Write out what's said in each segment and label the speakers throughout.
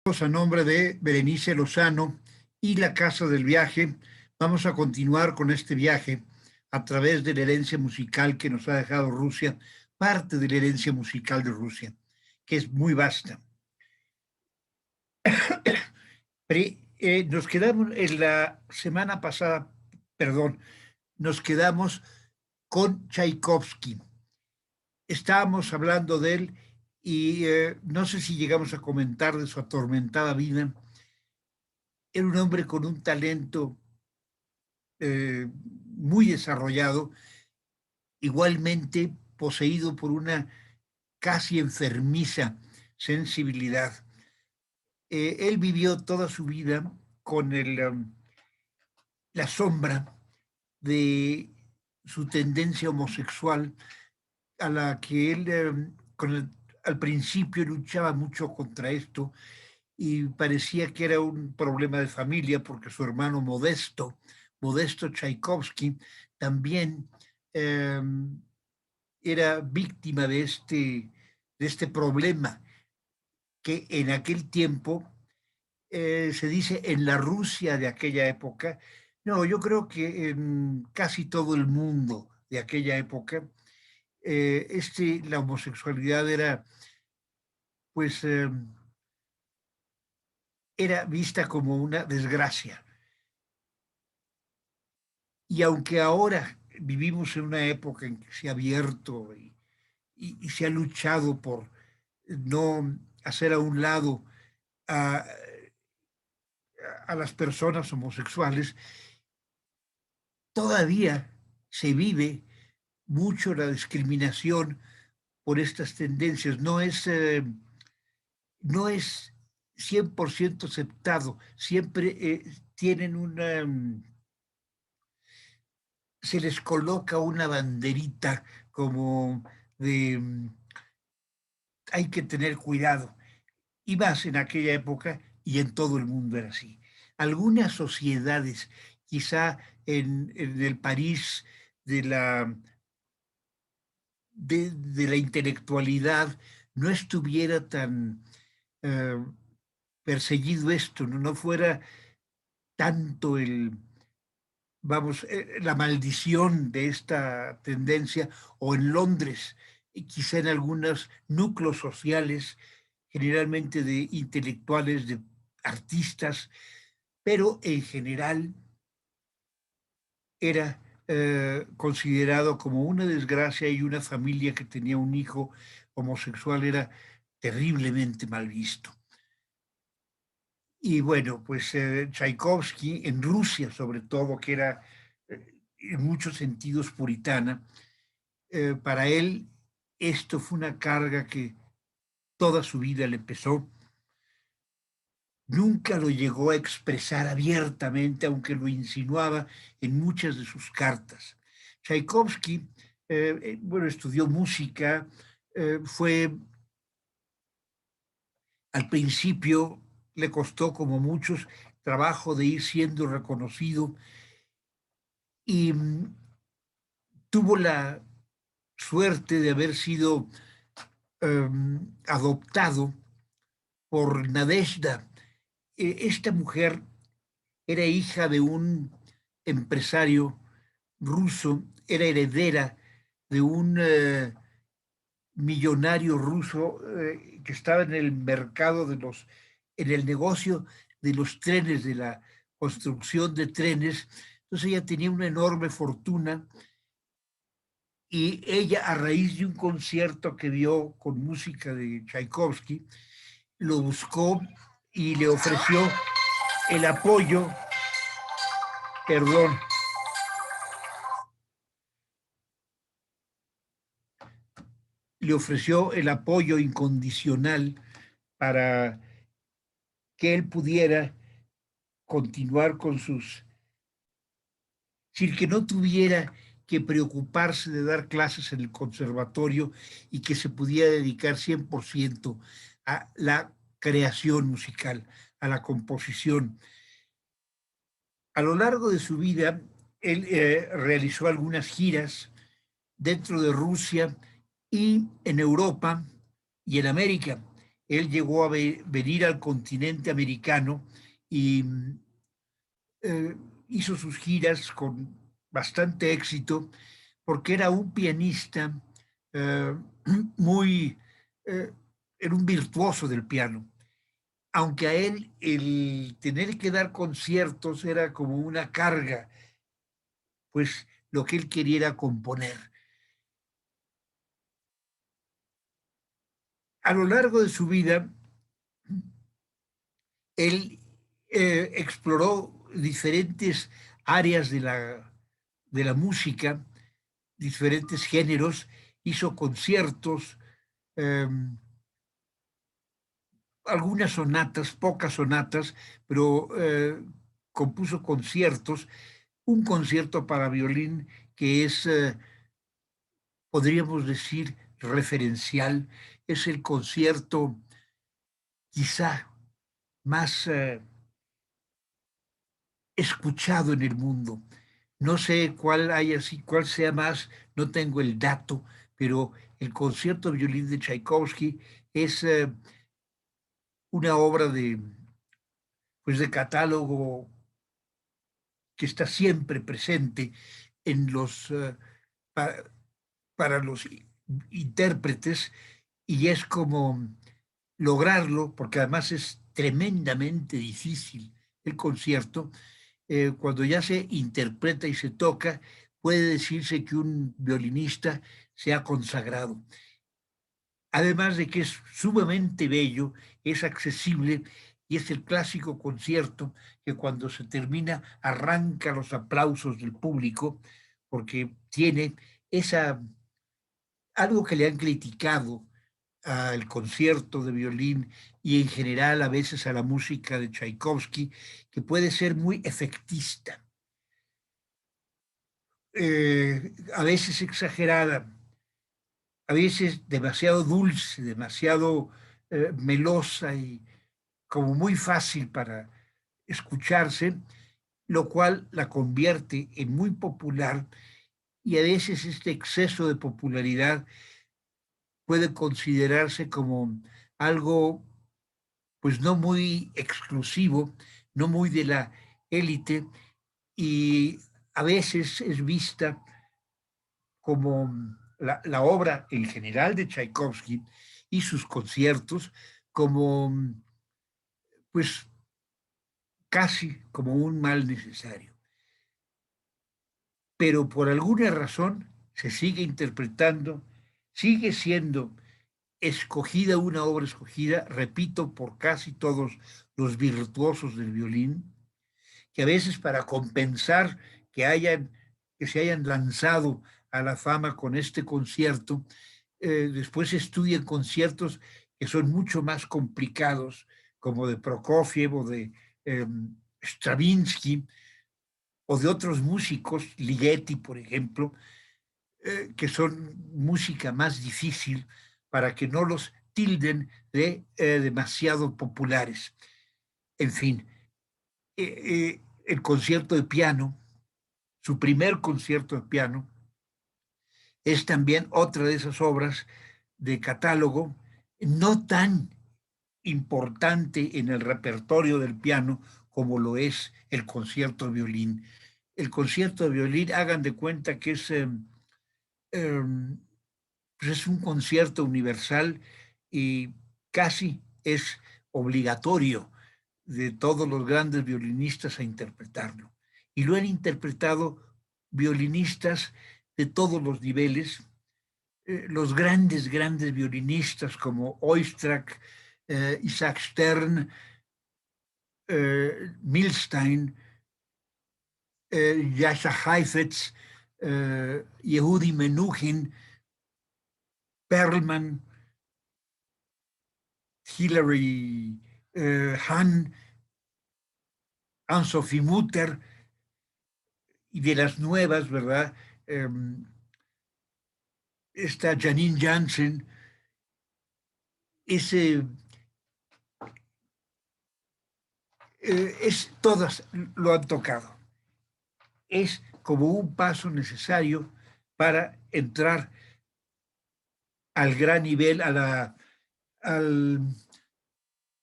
Speaker 1: A nombre de Berenice Lozano y la Casa del Viaje, vamos a continuar con este viaje a través de la herencia musical que nos ha dejado Rusia, parte de la herencia musical de Rusia, que es muy vasta. Nos quedamos en la semana pasada, perdón, nos quedamos con Tchaikovsky. Estábamos hablando de él y no sé si llegamos a comentar de su atormentada vida. Era un hombre con un talento muy desarrollado, igualmente poseído por una casi enfermiza sensibilidad. Él vivió toda su vida con la sombra de su tendencia homosexual, a la que él al principio luchaba mucho contra esto y parecía que era un problema de familia porque su hermano Modesto Tchaikovsky, también eh, era víctima de este problema que en aquel tiempo, se dice en la Rusia de aquella época, no, yo creo que en casi todo el mundo de aquella época, la homosexualidad era, pues, era vista como una desgracia. Y aunque ahora vivimos en una época en que se ha abierto y se ha luchado por no hacer a un lado a, a las personas homosexuales, todavía se vive mucho la discriminación por estas tendencias. No es 100% aceptado. Siempre tienen se les coloca una banderita como de hay que tener cuidado. Y más en aquella época y en todo el mundo era así. Algunas sociedades, quizá en el París de de la intelectualidad, no estuviera tan eh, perseguido esto, no fuera tanto vamos, la maldición de esta tendencia, o en Londres, y quizá en algunos núcleos sociales, generalmente de intelectuales, de artistas, pero en general era considerado como una desgracia, y una familia que tenía un hijo homosexual era terriblemente mal visto. Y bueno, pues Tchaikovsky, en Rusia sobre todo, que era en muchos sentidos puritana, para él esto fue una carga que toda su vida le pesó. Nunca lo llegó a expresar abiertamente, aunque lo insinuaba en muchas de sus cartas. Tchaikovsky, bueno, estudió música, fue al principio, le costó como muchos trabajo de ir siendo reconocido, y tuvo la suerte de haber sido adoptado por Nadezhda. Esta mujer era hija de un empresario ruso, era heredera de un millonario ruso que estaba en el mercado en el negocio de los trenes, de la construcción de trenes. Entonces ella tenía una enorme fortuna, y ella, a raíz de un concierto que vio con música de Tchaikovsky, lo buscó y le ofreció el apoyo, perdón, le ofreció el apoyo incondicional para que él pudiera continuar con sin que no tuviera que preocuparse de dar clases en el conservatorio, y que se pudiera dedicar 100% a la creación musical, a la composición. A lo largo de su vida, él realizó algunas giras dentro de Rusia y en Europa y en América. él llegó a venir al continente americano y hizo sus giras con bastante éxito porque era un pianista eh, muy, eh, era un virtuoso del piano. Aunque a él el tener que dar conciertos era como una carga, pues lo que él quería era componer. A lo largo de su vida, él exploró diferentes áreas de la música, diferentes géneros, hizo conciertos, eh, algunas sonatas, pocas sonatas, pero compuso conciertos, un concierto para violín que es, podríamos decir, referencial, es el concierto quizá más escuchado en el mundo. No sé cuál haya, cuál sea más, no tengo el dato, pero el concierto de violín de Tchaikovsky es una obra de, pues de catálogo que está siempre presente en los, pa- para los intérpretes y es como lograrlo, porque además es tremendamente difícil el concierto, cuando ya se interpreta y se toca, puede decirse que un violinista se ha consagrado. Además de que es sumamente bello, es accesible y es el clásico concierto que cuando se termina arranca los aplausos del público porque tiene esa algo que le han criticado al concierto de violín y en general a veces a la música de Tchaikovsky, que puede ser muy efectista, a veces exagerada, a veces demasiado dulce, demasiado melosa y como muy fácil para escucharse, lo cual la convierte en muy popular y a veces este exceso de popularidad puede considerarse como algo pues no muy exclusivo, no muy de la élite y a veces es vista como la obra en general de Tchaikovsky y sus conciertos como pues casi como un mal necesario. Pero por alguna razón se sigue interpretando, sigue siendo escogida una obra escogida, repito, por casi todos los virtuosos del violín, que a veces para compensar que que se hayan lanzado a la fama con este concierto, después estudian conciertos que son mucho más complicados, como de Prokofiev o de eh, Stravinsky o de otros músicos, Ligeti, por ejemplo, que son música más difícil para que no los tilden de demasiado populares. En fin, el concierto de piano, su primer concierto de piano, es también otra de esas obras de catálogo, no tan importante en el repertorio del piano como lo es el concierto de violín. El concierto de violín, hagan de cuenta que eh, pues es un concierto universal y casi es obligatorio de todos los grandes violinistas a interpretarlo. Y lo han interpretado violinistas de todos los niveles, los grandes, grandes violinistas como Oistrakh, Isaac Stern, Milstein, Jascha Heifetz, Yehudi Menuhin, Perlman, Hilary Hahn, Anne-Sophie Mutter, y de las nuevas, ¿verdad? Está Janine Jansen, ese, todas lo han tocado. Es como un paso necesario para entrar al gran nivel, al,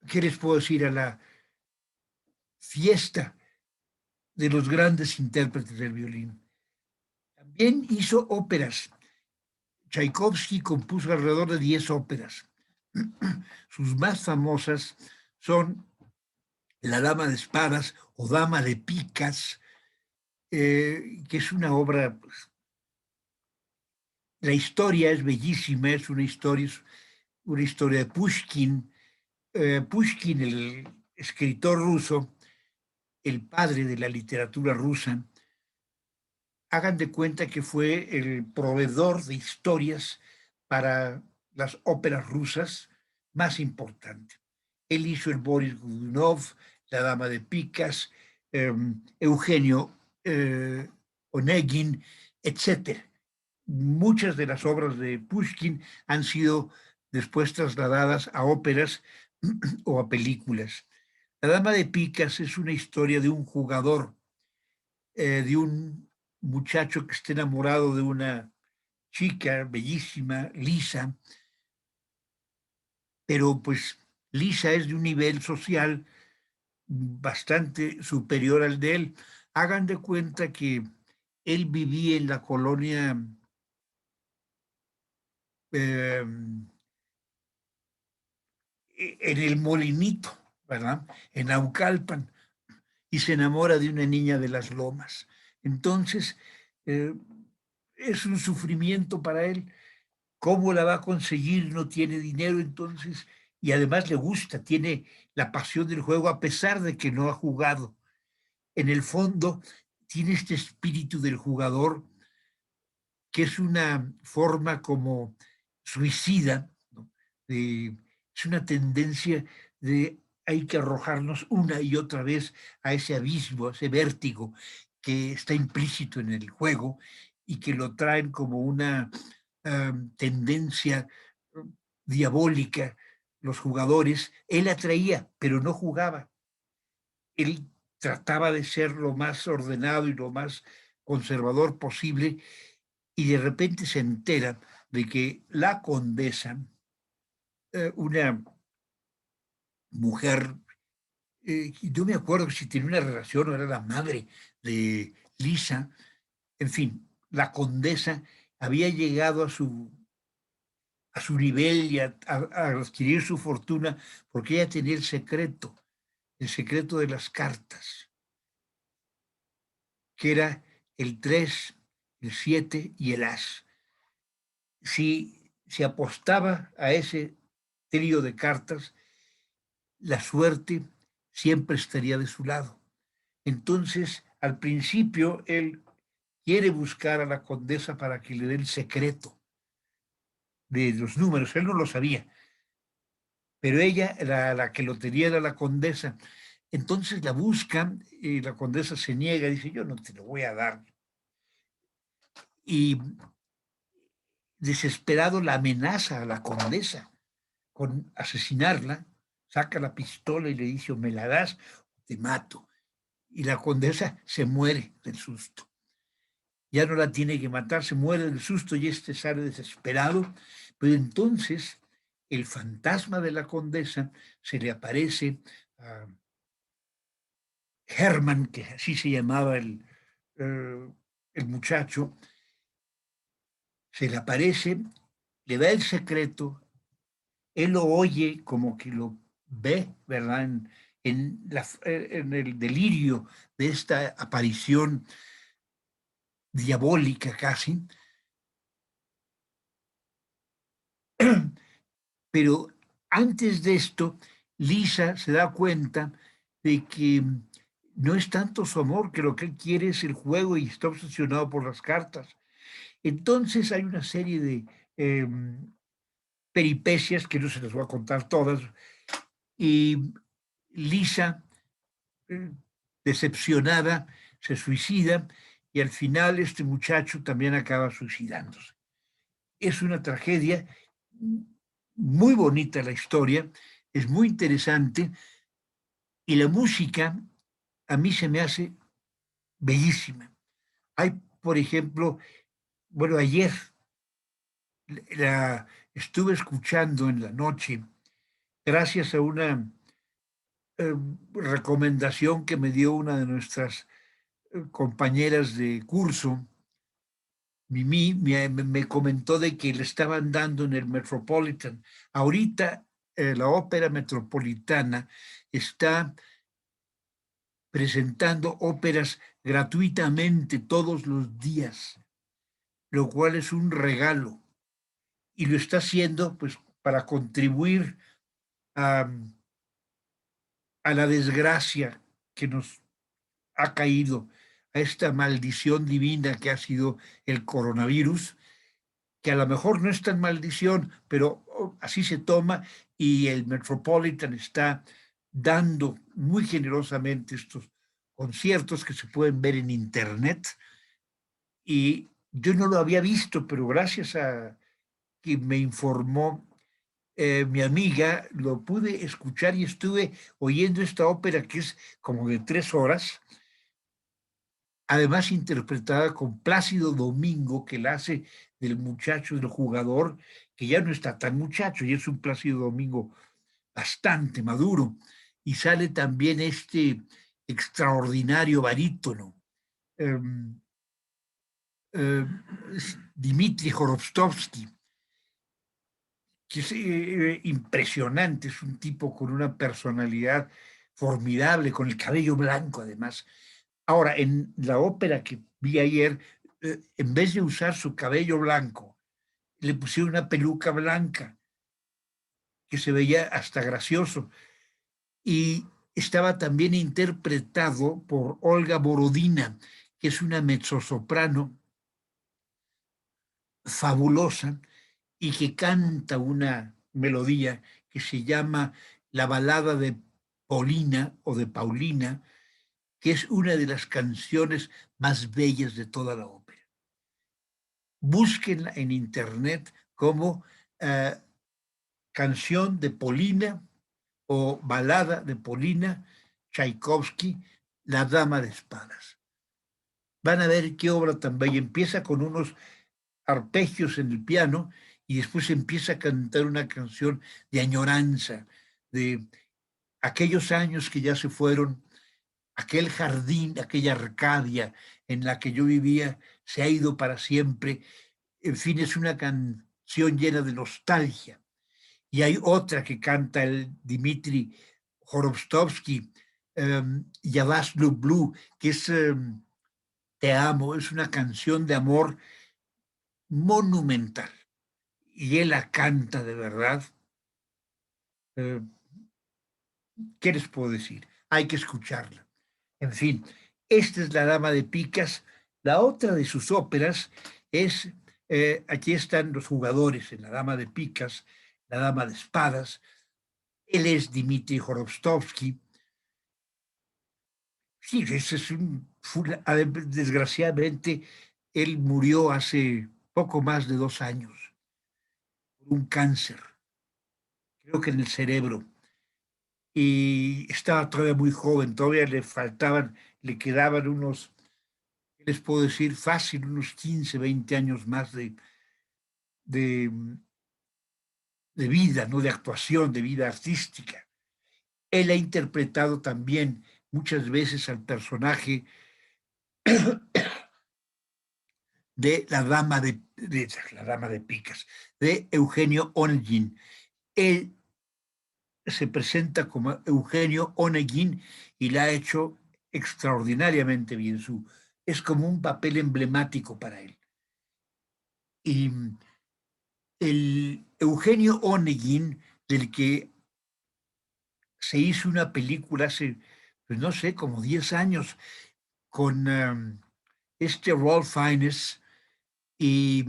Speaker 1: ¿qué les puedo decir? A la fiesta de los grandes intérpretes del violín. También hizo óperas. Tchaikovsky compuso alrededor de 10 óperas. Sus más famosas son La Dama de Espadas o Dama de Picas, que es una obra, pues, la historia es bellísima, es una historia de Pushkin. Pushkin, el escritor ruso, el padre de la literatura rusa, hagan de cuenta que fue el proveedor de historias para las óperas rusas más importante. Él hizo el Boris Godunov, La Dama de Picas, Eugenio Onegin, etc. Muchas de las obras de Pushkin han sido después trasladadas a óperas o a películas. La Dama de Picas es una historia de un jugador, de un muchacho que está enamorado de una chica bellísima, Lisa, pero pues Lisa es de un nivel social bastante superior al de él. Hagan de cuenta que él vivía en la colonia eh, en el Molinito, ¿verdad? En Naucalpan, y se enamora de una niña de las Lomas. Entonces, eh, es un sufrimiento para él. ¿Cómo la va a conseguir? No tiene dinero, entonces, y además le gusta, tiene la pasión del juego a pesar de que no ha jugado. En el fondo, tiene este espíritu del jugador que es una forma como suicida, ¿no? Es una tendencia de hay que arrojarnos una y otra vez a ese abismo, a ese vértigo que está implícito en el juego y que lo traen como una tendencia diabólica los jugadores. Él atraía, pero no jugaba. Él trataba de ser lo más ordenado y lo más conservador posible y de repente se entera de que la condesa, una mujer, yo me acuerdo si tenía una relación o era la madre de Lisa, en fin, la condesa había llegado a su nivel y a adquirir su fortuna porque ella tenía el secreto de las cartas, que era el 3, el 7 y el as. Si se apostaba a ese trío de cartas, la suerte siempre estaría de su lado. Entonces, al principio, él quiere buscar a la condesa para que le dé el secreto de los números. Él no lo sabía, pero ella, la que lo tenía era la condesa. Entonces la buscan y la condesa se niega, dice, yo no te lo voy a dar. Y desesperado la amenaza a la condesa con asesinarla, saca la pistola y le dice, o me la das o te mato. Y la condesa se muere del susto. Ya no la tiene que matar, se muere del susto y este sale desesperado. Pero entonces el fantasma de la condesa se le aparece a Herman, que así se llamaba el muchacho, se le aparece, le da el secreto, él lo oye como que lo ve, ¿verdad? En el delirio de esta aparición diabólica casi, pero antes de esto, Lisa se da cuenta de que no es tanto su amor, que lo que él quiere es el juego y está obsesionado por las cartas. Entonces hay una serie de peripecias que no se las voy a contar todas, y Lisa, eh, decepcionada, se suicida y al final este muchacho también acaba suicidándose. Es una tragedia, muy bonita la historia, es muy interesante y la música a mí se me hace bellísima. Hay, por ejemplo, bueno, ayer la estuve escuchando en la noche gracias a una recomendación que me dio una de nuestras compañeras de curso, Mimi, me comentó de que le estaban dando en el Metropolitan. Ahorita la Ópera Metropolitana está presentando óperas gratuitamente todos los días, lo cual es un regalo. Y lo está haciendo pues para contribuir a, a la desgracia que nos ha caído, a esta maldición divina que ha sido el coronavirus, que a lo mejor no es tan maldición, pero así se toma, y el Metropolitan está dando muy generosamente estos conciertos que se pueden ver en internet, y yo no lo había visto, pero gracias a que me informó mi amiga, lo pude escuchar y estuve oyendo esta ópera que es como de 3 horas, además interpretada con Plácido Domingo, que la hace del muchacho, del jugador, que ya no está tan muchacho, y es un Plácido Domingo bastante maduro. Y sale también este extraordinario barítono, eh, eh, Dmitri Jorovstovsky, que es impresionante, es un tipo con una personalidad formidable, con el cabello blanco además. Ahora, en la ópera que vi ayer, en vez de usar su cabello blanco, le pusieron una peluca blanca que se veía hasta gracioso. Y estaba también interpretado por Olga Borodina, que es una mezzosoprano fabulosa y que canta una melodía que se llama La balada de Paulina o de Paulina, que es una de las canciones más bellas de toda la ópera. Búsquenla en internet como eh, Canción de Polina o Balada de Polina, Tchaikovsky, La Dama de Espadas. Van a ver qué obra tan bella. Empieza con unos arpegios en el piano y después empieza a cantar una canción de añoranza, de aquellos años que ya se fueron, aquel jardín, aquella Arcadia en la que yo vivía, se ha ido para siempre. En fin, es una canción llena de nostalgia. Y hay otra que canta el Dmitri Jorovstovsky, Yavaslu Blue, que es Te amo, es una canción de amor monumental. Y él la canta de verdad. Eh, ¿Qué les puedo decir? Hay que escucharla. En fin, esta es La Dama de Picas. La otra de sus óperas es, aquí están los jugadores en La Dama de Picas, La Dama de Espadas. Él es Dmitri Jorovstovsky. Sí, ese es desgraciadamente, él murió hace poco más de 2 años por un cáncer, creo que en el cerebro. Y estaba todavía muy joven, todavía le quedaban unos, ¿qué les puedo decir? Fácil, unos 15, 20 años más de, de vida, ¿no? De actuación, de vida artística. Él ha interpretado también muchas veces al personaje de la dama de Picas, de Eugenio Onegin. Él se presenta como Eugenio Onegin y la ha hecho extraordinariamente bien. Es como un papel emblemático para él. Y el Eugenio Onegin, del que se hizo una película hace, pues no sé, como 10 años, con este Ralph Fiennes y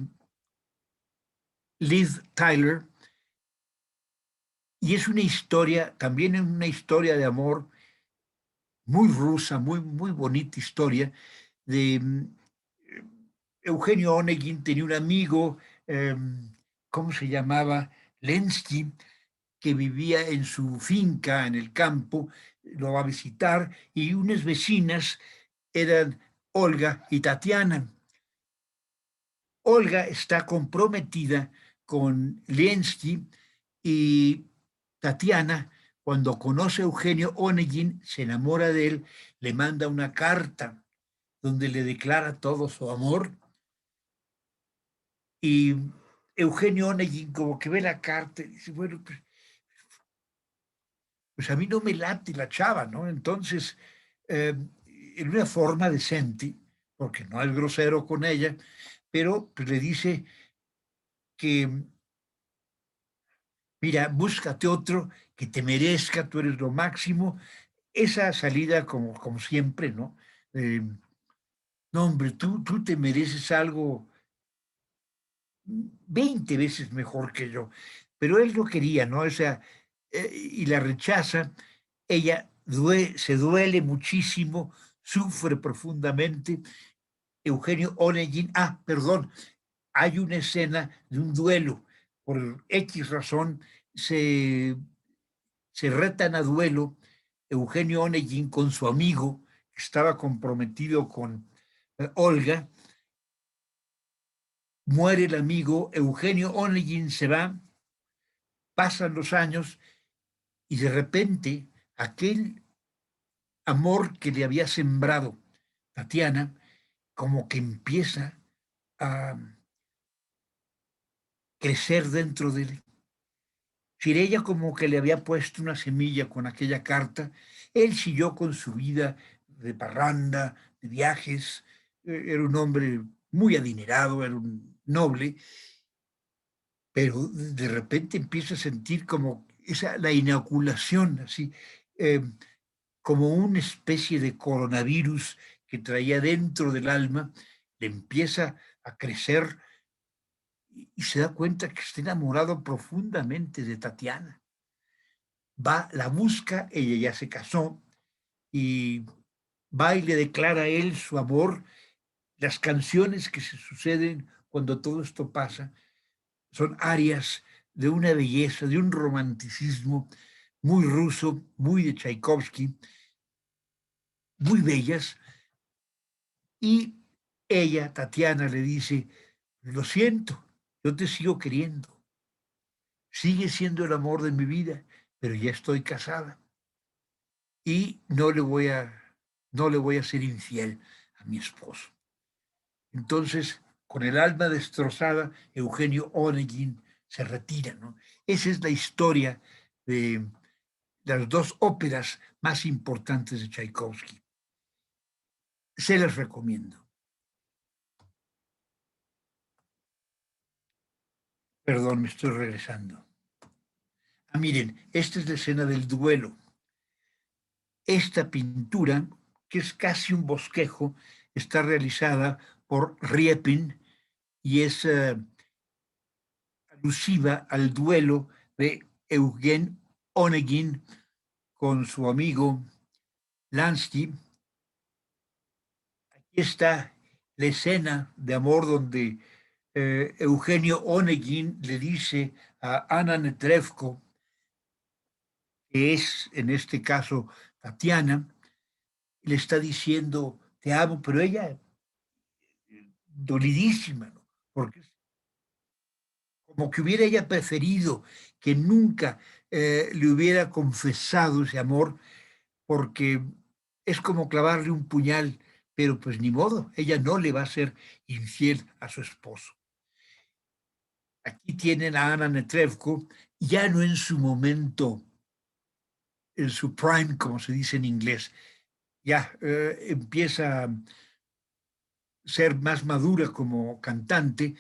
Speaker 1: Liv Tyler, y es una historia, también es una historia de amor muy rusa, muy, muy bonita historia de Eugenio Onegin tenía un amigo, ¿cómo se llamaba? Lenski, que vivía en su finca, en el campo, lo va a visitar, y unas vecinas eran Olga y Tatiana. Olga está comprometida con Lenski y Tatiana, cuando conoce a Eugenio Onegin, se enamora de él, le manda una carta donde le declara todo su amor. Y Eugenio Onegin como que ve la carta y dice, bueno, pues a mí no me late la chava, ¿no? Entonces, en una forma decente, porque no es grosero con ella, pero pues, le dice que, mira, búscate otro que te merezca, tú eres lo máximo. Esa salida, como siempre, ¿no? No, hombre, tú te mereces algo 20 veces mejor que yo. Pero él no quería, ¿no? O sea, y la rechaza. Ella se duele muchísimo, sufre profundamente. Eugenio Onegin, perdón, hay una escena de un duelo. Por X razón se retan a duelo Eugenio Onegin con su amigo, que estaba comprometido con Olga. Muere el amigo, Eugenio Onegin se va, pasan los años y de repente aquel amor que le había sembrado Tatiana, como que empieza a crecer dentro de él. Ella como que le había puesto una semilla con aquella carta, él siguió con su vida de parranda, de viajes, era un hombre muy adinerado, era un noble, pero de repente empieza a sentir como la inoculación, así, eh, como una especie de coronavirus que traía dentro del alma, le empieza a crecer y se da cuenta que está enamorado profundamente de Tatiana. Va, la busca, ella ya se casó y va y le declara a él su amor. Las canciones que se suceden cuando todo esto pasa son arias de una belleza, de un romanticismo muy ruso, muy de Tchaikovsky, muy bellas. Y ella, Tatiana, le dice, lo siento, yo te sigo queriendo, sigue siendo el amor de mi vida, pero ya estoy casada y no le voy a ser infiel a mi esposo. Entonces, con el alma destrozada, Eugenio Onegin se retira, ¿no? Esa es la historia de las dos óperas más importantes de Tchaikovsky. Se las recomiendo. Perdón, me estoy regresando. Miren, esta es la escena del duelo. Esta pintura, que es casi un bosquejo, está realizada por Riepin y es alusiva al duelo de Eugen Onegin con su amigo Lansky. Aquí está la escena de amor donde Eugenio Onegin le dice a Ana Netrebko, que es en este caso Tatiana, le está diciendo te amo, pero ella dolidísima, ¿no? Porque como que hubiera ella preferido que nunca le hubiera confesado ese amor, porque es como clavarle un puñal, pero pues ni modo, ella no le va a ser infiel a su esposo. Aquí tienen a Ana Netrebko, ya no en su momento, en su prime, como se dice en inglés, ya empieza a ser más madura como cantante.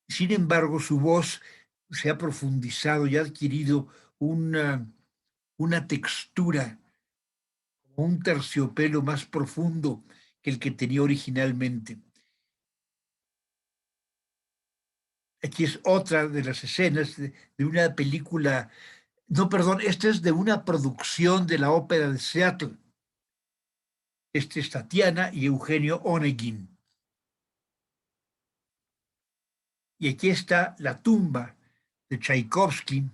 Speaker 1: Sin embargo, su voz se ha profundizado y ha adquirido una textura, un terciopelo más profundo que el que tenía originalmente. Aquí es otra de las escenas de una película, no, perdón, esta es de una producción de la Ópera de Seattle. Este es Tatiana y Eugenio Onegin. Y aquí está la tumba de Tchaikovsky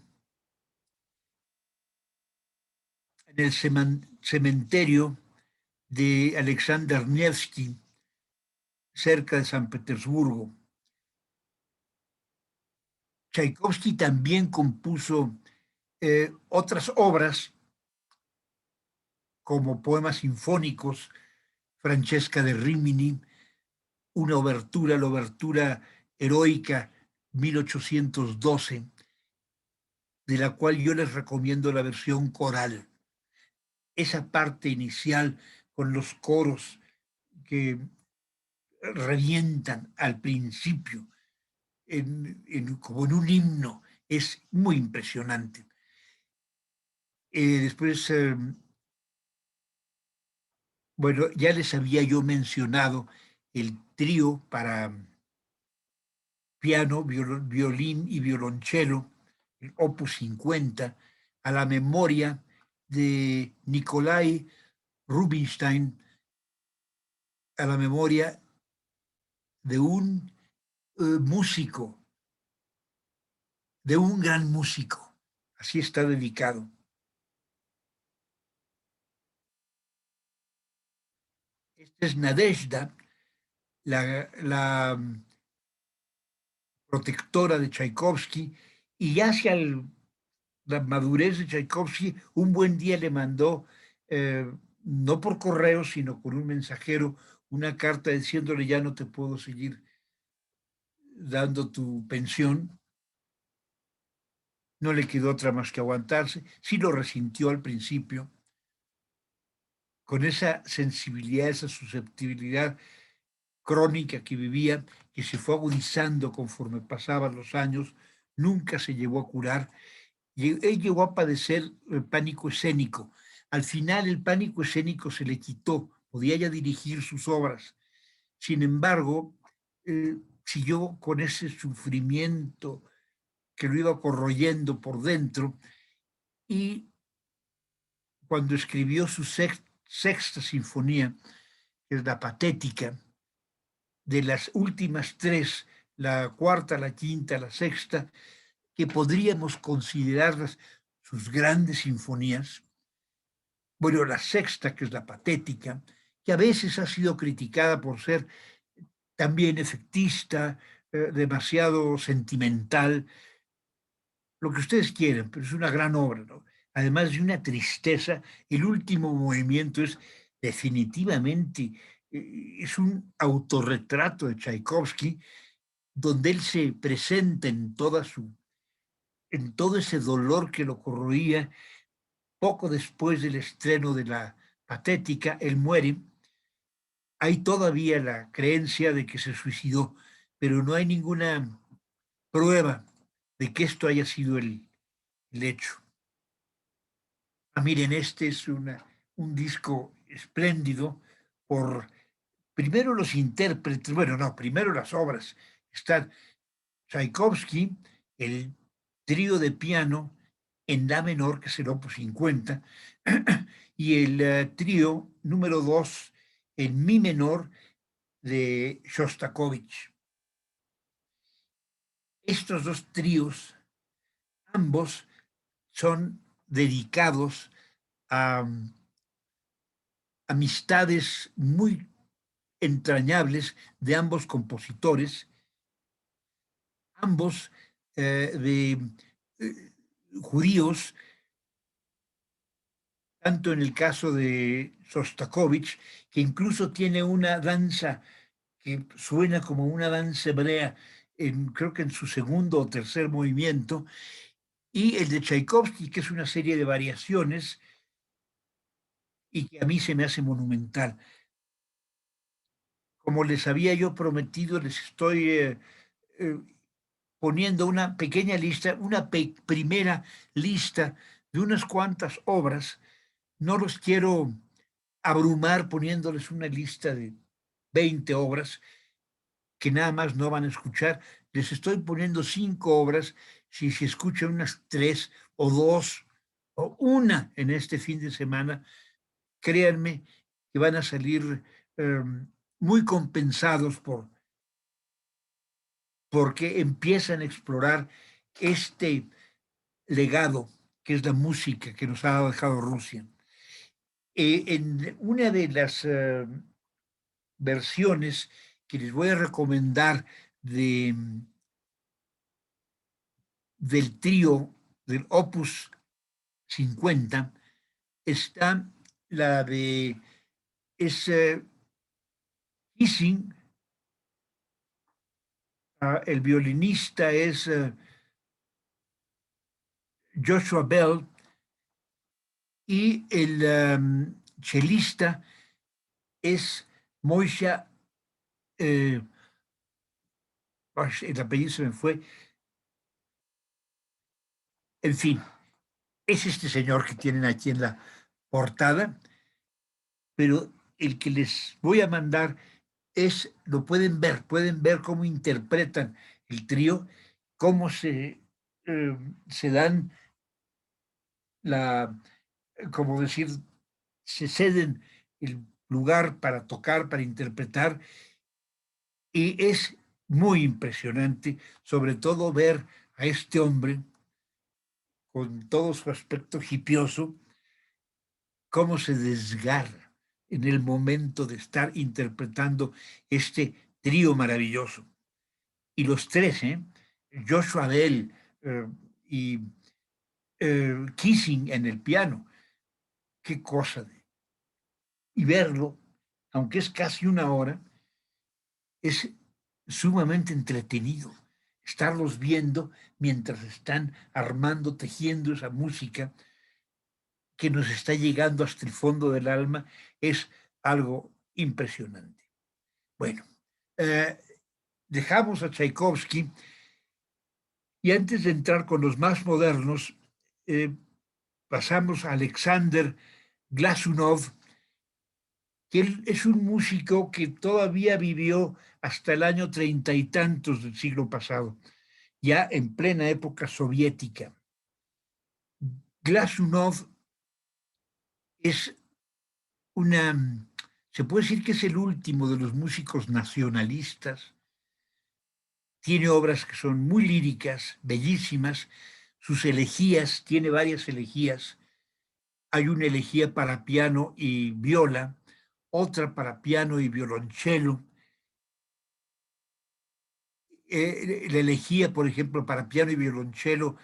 Speaker 1: en el cementerio de Alexander Nevsky, cerca de San Petersburgo. Tchaikovsky también compuso otras obras como poemas sinfónicos, Francesca de Rimini, una obertura, la obertura heroica 1812, de la cual yo les recomiendo la versión coral. Esa parte inicial con los coros que revientan al principio, como en un himno, es muy impresionante. Después, bueno, ya les había yo mencionado el trío para piano, violín y violonchelo, el Opus 50, a la memoria de Nikolai Rubinstein, a la memoria de un músico, de un gran músico. Así está dedicado. Esta es Nadezhda, la protectora de Tchaikovsky, y hacia la madurez de Tchaikovsky, un buen día le mandó, no por correo, sino con un mensajero, una carta diciéndole ya no te puedo seguir dando tu pensión. No le quedó otra más que aguantarse. Sí lo resintió al principio, con esa sensibilidad, esa susceptibilidad crónica que vivía, que se fue agudizando conforme pasaban los años, nunca se llegó a curar. Y él llegó a padecer el pánico escénico. Al final el pánico escénico se le quitó, podía ya dirigir sus obras. Sin embargo, siguió con ese sufrimiento que lo iba corroyendo por dentro, y cuando escribió su sexta sinfonía, que es la Patética, de las últimas tres, la cuarta, la quinta, la sexta, que podríamos considerarlas sus grandes sinfonías. Bueno, la sexta, que es la Patética, que a veces ha sido criticada por ser también efectista, demasiado sentimental, lo que ustedes quieran, pero es una gran obra, ¿no? Además de una tristeza, el último movimiento es definitivamente, es un autorretrato de Tchaikovsky, donde él se presenta en todo ese dolor que lo corroía. Poco después del estreno de la Patética, él muere. Hay todavía la creencia de que se suicidó, pero no hay ninguna prueba de que esto haya sido el hecho. Miren, este es un disco espléndido por, primero los intérpretes, bueno, no, primero las obras. Está Tchaikovsky, el trío de piano en la menor, que es el Opus 50, y el trío número 2 en mi menor de Shostakovich. Estos dos tríos, ambos son dedicados a amistades muy entrañables de ambos compositores, ambos de judíos, tanto en el caso de Sostakovich, que incluso tiene una danza que suena como una danza hebrea, creo que en su segundo o tercer movimiento, y el de Tchaikovsky, que es una serie de variaciones y que a mí se me hace monumental. Como les había yo prometido, les estoy eh, poniendo una pequeña lista, una primera lista de unas cuantas obras. No los quiero abrumar poniéndoles una lista de 20 obras que nada más no van a escuchar. Les estoy poniendo 5 obras, si se escuchan unas 3 o 2 o una en este fin de semana, créanme que van a salir muy compensados porque empiezan a explorar este legado que es la música que nos ha dejado Rusia. En una de las versiones que les voy a recomendar del trío del Opus 50 está la de es Kissing, el violinista es Joshua Bell y el chelista es Moisha, el apellido se me fue, en fin, es este señor que tienen aquí en la portada, pero el que les voy a mandar lo pueden ver cómo interpretan el trío, cómo se dan la, como decir, se ceden el lugar para tocar, para interpretar, y es muy impresionante, sobre todo ver a este hombre con todo su aspecto hipioso, cómo se desgarra en el momento de estar interpretando este trío maravilloso. Y los tres, Joshua Bell eh, y Kissing en el piano, qué cosa y verlo, aunque es casi una hora, es sumamente entretenido estarlos viendo mientras están armando, tejiendo esa música que nos está llegando hasta el fondo del alma, es algo impresionante. Bueno, eh, dejamos a Tchaikovsky y antes de entrar con los más modernos, pasamos a Alexander Glasunov, que él es un músico que todavía vivió hasta el año treinta y tantos del siglo pasado, ya en plena época soviética. Glasunov es se puede decir que es el último de los músicos nacionalistas. Tiene obras que son muy líricas, bellísimas. Sus elegías, tiene varias elegías. Hay una elegía para piano y viola, otra para piano y violonchelo. La elegía, por ejemplo, para piano y violonchelo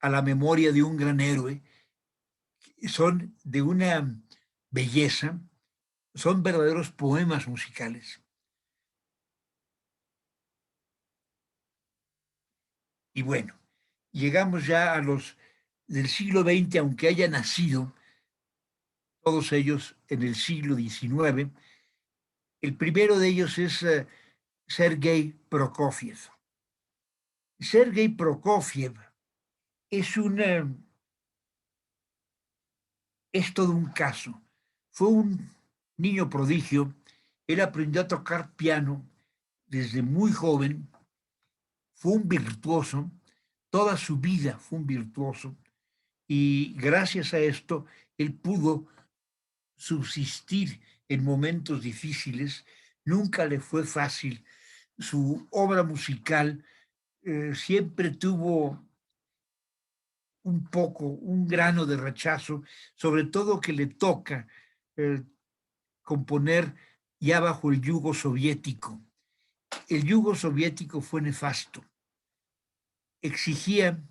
Speaker 1: a la memoria de un gran héroe, son de una belleza, son verdaderos poemas musicales. Y bueno, llegamos ya a los del siglo XX, aunque haya nacido todos ellos en el siglo XIX. El primero de ellos es Sergei Prokofiev. Sergei Prokofiev es es todo un caso. Fue un niño prodigio. Él aprendió a tocar piano desde muy joven. Fue un virtuoso. Toda su vida fue un virtuoso. Y gracias a esto, él pudo subsistir en momentos difíciles. Nunca le fue fácil. Su obra musical siempre tuvo un grano de rechazo, sobre todo que le toca eh, componer ya bajo el yugo soviético. El yugo soviético fue nefasto. Exigía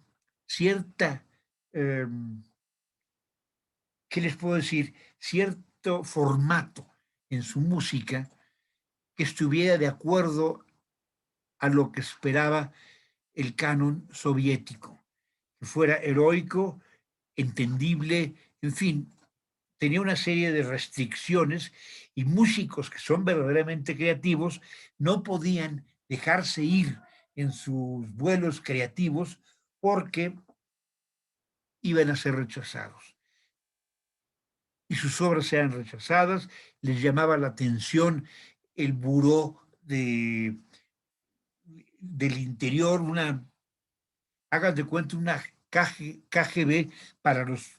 Speaker 1: cierta, eh, ¿qué les puedo decir? Cierto formato en su música que estuviera de acuerdo a lo que esperaba el canon soviético, que fuera heroico, entendible, en fin, tenía una serie de restricciones y músicos que son verdaderamente creativos no podían dejarse ir en sus vuelos creativos porque iban a ser rechazados. Y sus obras eran rechazadas, les llamaba la atención el buró del interior, hagan de cuenta, una KGB para los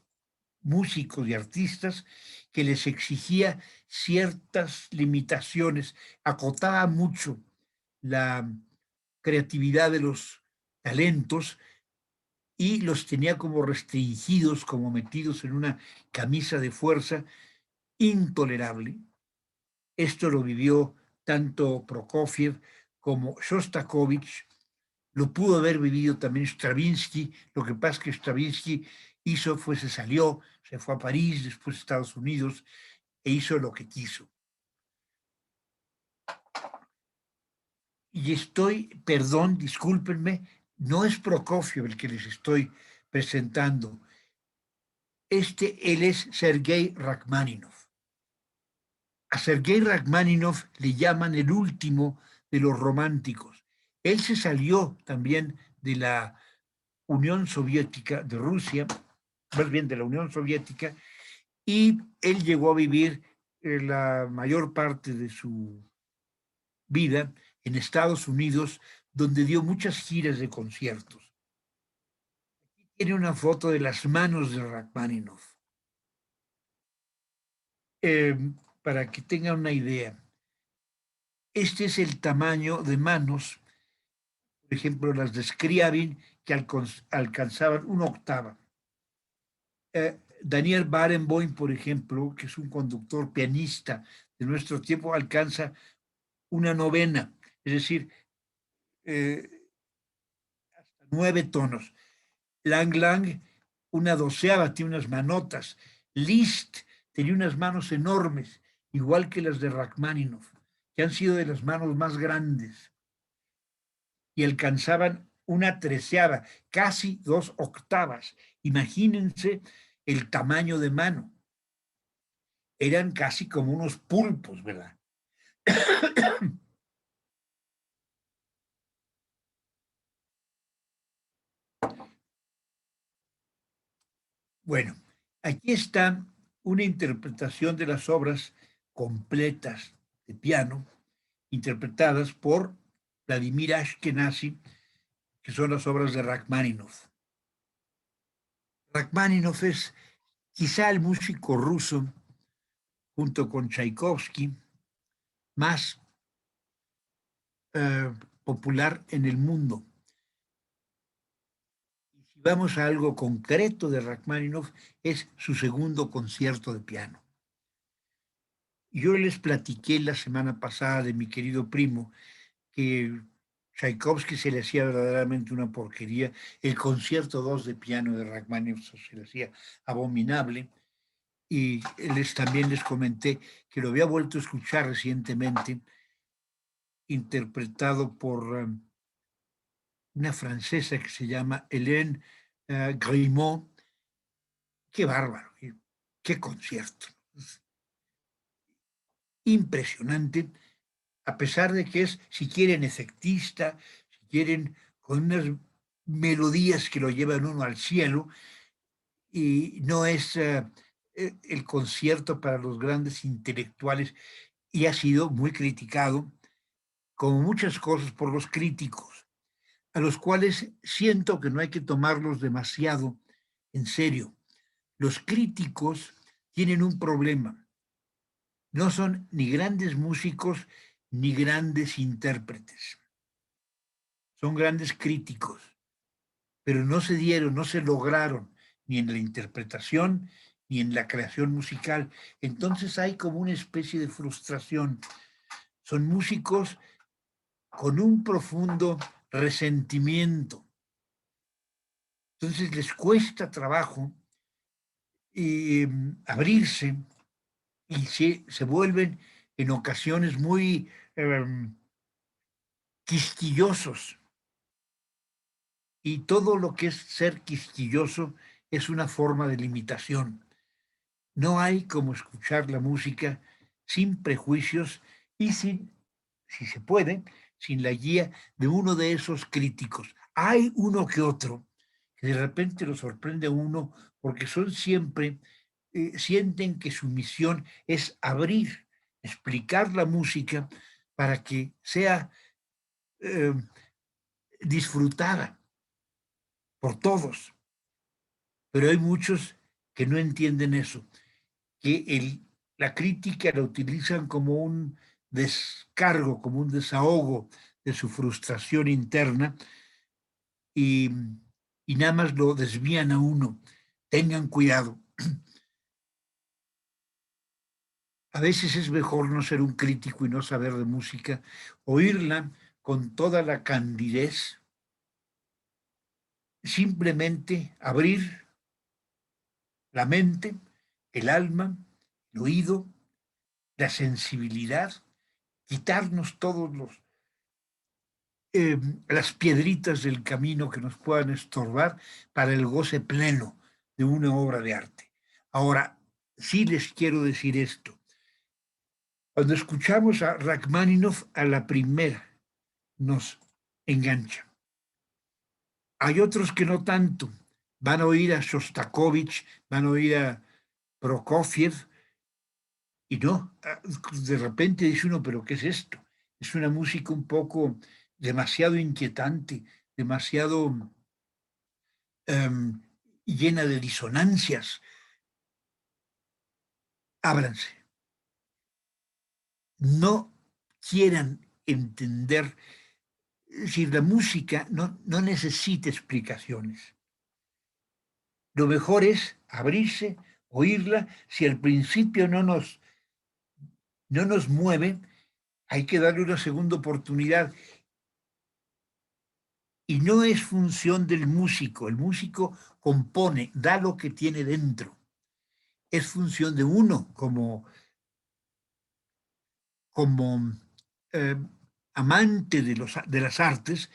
Speaker 1: músicos y artistas que les exigía ciertas limitaciones, acotaba mucho la creatividad de los talentos y los tenía como restringidos, como metidos en una camisa de fuerza intolerable. Esto lo vivió tanto Prokofiev como Shostakovich, lo pudo haber vivido también Stravinsky, lo que pasa es que Stravinsky se salió, se fue a París, después a Estados Unidos, e hizo lo que quiso. Y perdón, discúlpenme, no es Prokofiev el que les estoy presentando. Él es Sergei Rachmaninoff. A Sergei Rachmaninoff le llaman el último de los románticos. Él se salió también de la Unión Soviética, de Rusia, más bien de la Unión Soviética, y él llegó a vivir la mayor parte de su vida en Estados Unidos, donde dio muchas giras de conciertos. Aquí tiene una foto de las manos de Rachmaninoff. Para que tengan una idea, este es el tamaño de manos, por ejemplo, las de Scriabin, que alcanzaban una octava. Daniel Barenboim, por ejemplo, que es un conductor pianista de nuestro tiempo, alcanza una novena, es decir, hasta 9 tonos. Lang Lang, una doceava, tiene unas manotas. Liszt tenía unas manos enormes, igual que las de Rachmaninoff, que han sido de las manos más grandes, y alcanzaban una treceava, casi 2 octavas. Imagínense el tamaño de mano. Eran casi como unos pulpos, ¿verdad? Bueno, aquí está una interpretación de las obras completas de piano, interpretadas por Vladimir Ashkenazy, que son las obras de Rachmaninoff. Rachmaninoff es quizá el músico ruso, junto con Tchaikovsky, más popular en el mundo. Y si vamos a algo concreto de Rachmaninoff, es su segundo concierto de piano. Yo les platiqué la semana pasada de mi querido primo que Tchaikovsky se le hacía verdaderamente una porquería, el concierto 2 de piano de Rachmaninoff se le hacía abominable, y también les comenté que lo había vuelto a escuchar recientemente, interpretado por una francesa que se llama Hélène Grimaud. Qué bárbaro, qué concierto. Impresionante, a pesar de que es, si quieren, efectista, si quieren, con unas melodías que lo llevan uno al cielo, y no es el concierto para los grandes intelectuales, y ha sido muy criticado, como muchas cosas, por los críticos, a los cuales siento que no hay que tomarlos demasiado en serio. Los críticos tienen un problema. No son ni grandes músicos ni grandes intérpretes. Son grandes críticos, pero no se lograron ni en la interpretación ni en la creación musical. Entonces hay como una especie de frustración. Son músicos con un profundo resentimiento. Entonces les cuesta trabajo abrirse, y se vuelven en ocasiones muy quisquillosos. Y todo lo que es ser quisquilloso es una forma de limitación. No hay como escuchar la música sin prejuicios y sin, si se puede, sin la guía de uno de esos críticos. Hay uno que otro que de repente lo sorprende a uno, porque son siempre, sienten que su misión es abrir, explicar la música para que sea eh, disfrutada por todos. Pero hay muchos que no entienden eso, que la crítica la utilizan como un descargo, como un desahogo de su frustración interna, y, y nada más lo desvían a uno. Tengan cuidado. A veces es mejor no ser un crítico y no saber de música, oírla con toda la candidez, simplemente abrir la mente, el alma, el oído, la sensibilidad, quitarnos todos las piedritas del camino que nos puedan estorbar para el goce pleno de una obra de arte. Ahora, sí les quiero decir esto. Cuando escuchamos a Rachmaninoff, a la primera nos engancha. Hay otros que no tanto. Van a oír a Shostakovich, van a oír a Prokofiev, y no, de repente dice uno, pero ¿qué es esto? Es una música un poco demasiado inquietante, demasiado llena de disonancias. Ábranse. No quieran entender. Es decir, la música no necesita explicaciones. Lo mejor es abrirse, oírla. Si al principio no nos mueve, hay que darle una segunda oportunidad. Y no es función del músico. El músico compone, da lo que tiene dentro. Es función de uno como eh, amante de las artes,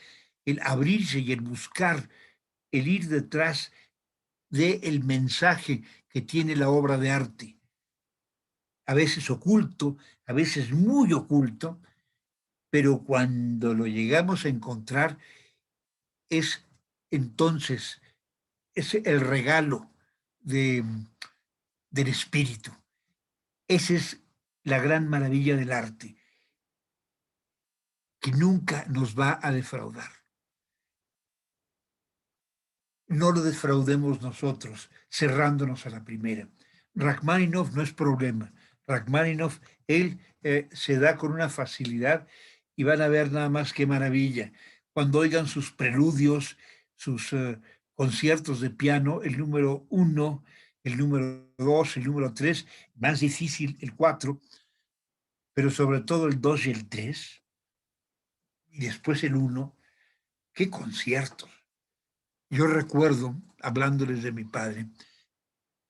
Speaker 1: el abrirse y el buscar, el ir detrás del mensaje que tiene la obra de arte. A veces oculto, a veces muy oculto, pero cuando lo llegamos a encontrar es entonces es el regalo de, del espíritu. Esa es la gran maravilla del arte, que nunca nos va a defraudar. No lo defraudemos nosotros, cerrándonos a la primera. Rachmaninoff no es problema. Rachmaninoff, él se da con una facilidad y van a ver nada más qué maravilla. Cuando oigan sus preludios, sus conciertos de piano, el número 1, el número 2, el número 3, más difícil el 4, pero sobre todo el 2 y el 3, y después el 1, qué conciertos. Yo recuerdo, hablándoles de mi padre,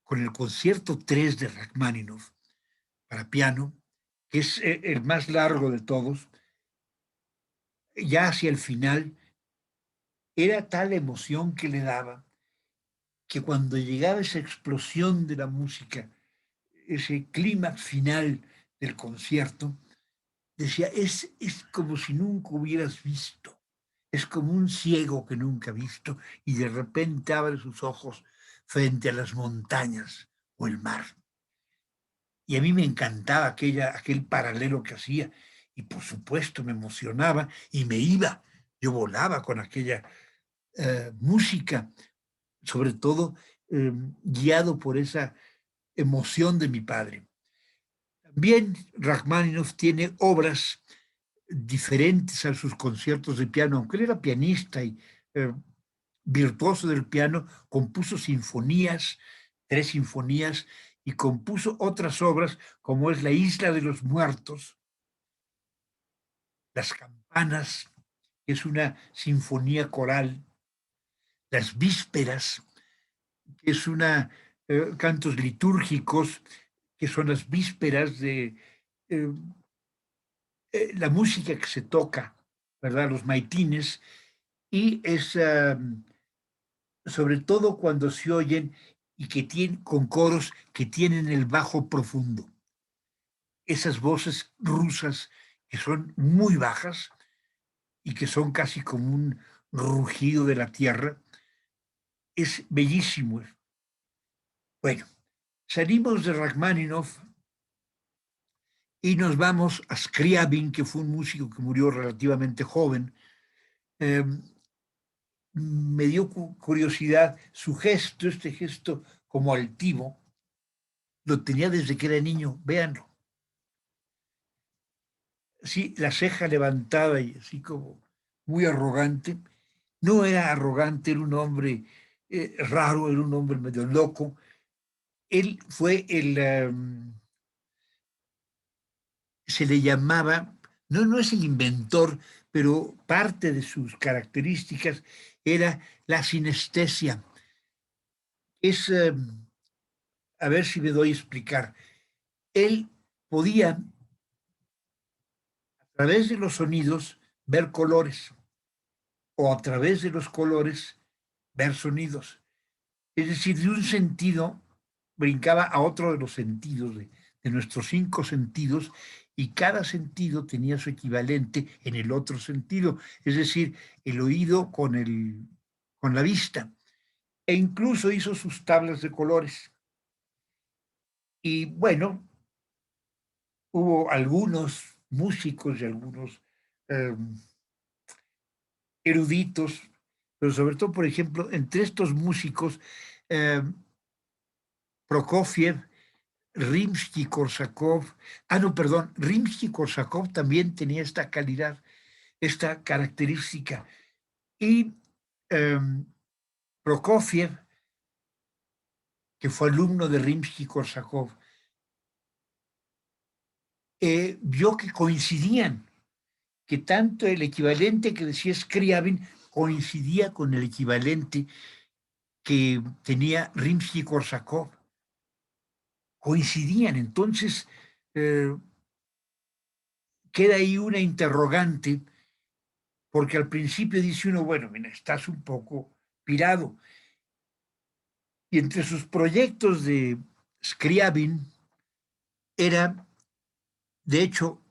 Speaker 1: con el concierto 3 de Rachmaninoff para piano, que es el más largo de todos, ya hacia el final, era tal emoción que le daba que cuando llegaba esa explosión de la música, ese clímax final del concierto, decía, es como si nunca hubieras visto, es como un ciego que nunca ha visto y de repente abre sus ojos frente a las montañas o el mar. Y a mí me encantaba aquel paralelo que hacía. Y por supuesto me emocionaba y me iba. Yo volaba con aquella música, sobre todo guiado por esa emoción de mi padre. También Rachmaninoff tiene obras diferentes a sus conciertos de piano, aunque él era pianista y eh, virtuoso del piano, compuso sinfonías, 3 sinfonías, y compuso otras obras como es La Isla de los Muertos, Las Campanas, que es una sinfonía coral, Las Vísperas, que es una cantos litúrgicos, que son las vísperas de eh, la música que se toca, ¿verdad? Los maitines, y es sobre todo cuando se oyen y que tienen con coros que tienen el bajo profundo. Esas voces rusas que son muy bajas y que son casi como un rugido de la tierra, es bellísimo. Bueno, salimos de Rachmaninoff y nos vamos a Scriabin, que fue un músico que murió relativamente joven. Eh, Me dio curiosidad su gesto, este gesto como altivo, lo tenía desde que era niño, véanlo. Sí, la ceja levantada y así como muy arrogante. No era arrogante, era un hombre raro, era un hombre medio loco. Él fue se le llamaba, no es el inventor, pero parte de sus características era la sinestesia. Es a ver si me doy a explicar. Él podía, a través de los sonidos, ver colores, o a través de los colores, ver sonidos. Es decir, de un sentido brincaba a otro de los sentidos, de nuestros 5 sentidos, y cada sentido tenía su equivalente en el otro sentido, es decir, el oído con la vista. E incluso hizo sus tablas de colores. Y bueno, hubo algunos músicos y algunos eh, eruditos, pero sobre todo, por ejemplo, entre estos músicos, eh, Prokofiev, Rimsky-Korsakov, no, perdón, Rimsky-Korsakov también tenía esta calidad, esta característica. Y eh, Prokofiev, que fue alumno de Rimsky-Korsakov, vio que coincidían, que tanto el equivalente que decía Scriabin coincidía con el equivalente que tenía Rimsky-Korsakov. Coincidían, entonces eh, queda ahí una interrogante, porque al principio dice uno, bueno, mira, estás un poco pirado. Y entre sus proyectos de Scriabin era, de hecho,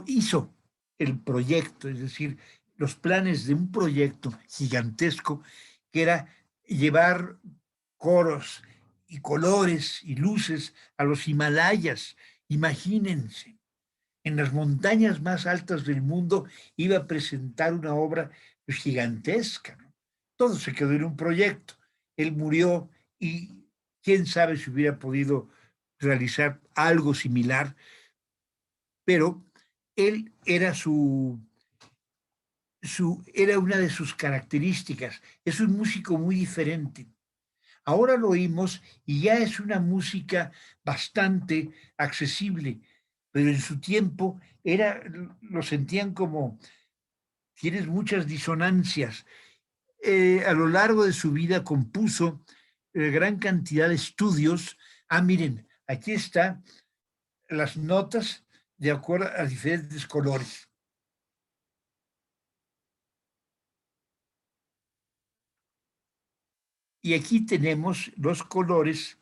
Speaker 1: hizo el proyecto, es decir, los planes de un proyecto gigantesco que era llevar coros y colores y luces a los Himalayas. Imagínense, en las montañas más altas del mundo iba a presentar una obra gigantesca, ¿no? Todo se quedó en un proyecto. Él murió y quién sabe si hubiera podido realizar algo similar, pero él era era una de sus características. Es un músico muy diferente. Ahora lo oímos y ya es una música bastante accesible, pero en su tiempo lo sentían como, tienes muchas disonancias. A lo largo de su vida compuso gran cantidad de estudios. Miren, aquí está las notas de acuerdo a diferentes colores. Y aquí tenemos los colores.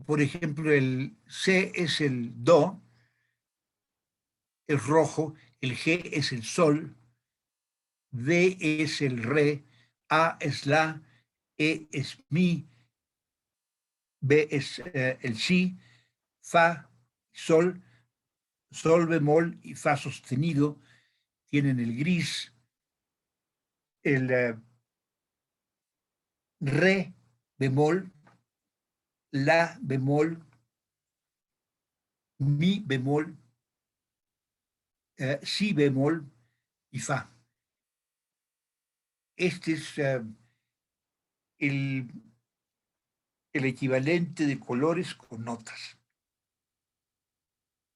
Speaker 1: Por ejemplo, el C es el Do, es rojo, el G es el Sol, D es el Re, A es La, E es Mi, B es el Si, Fa, Sol, Sol bemol y Fa sostenido, tienen el gris, el Re bemol, La bemol, Mi bemol, Si bemol y Fa. Este es el, el equivalente de colores con notas.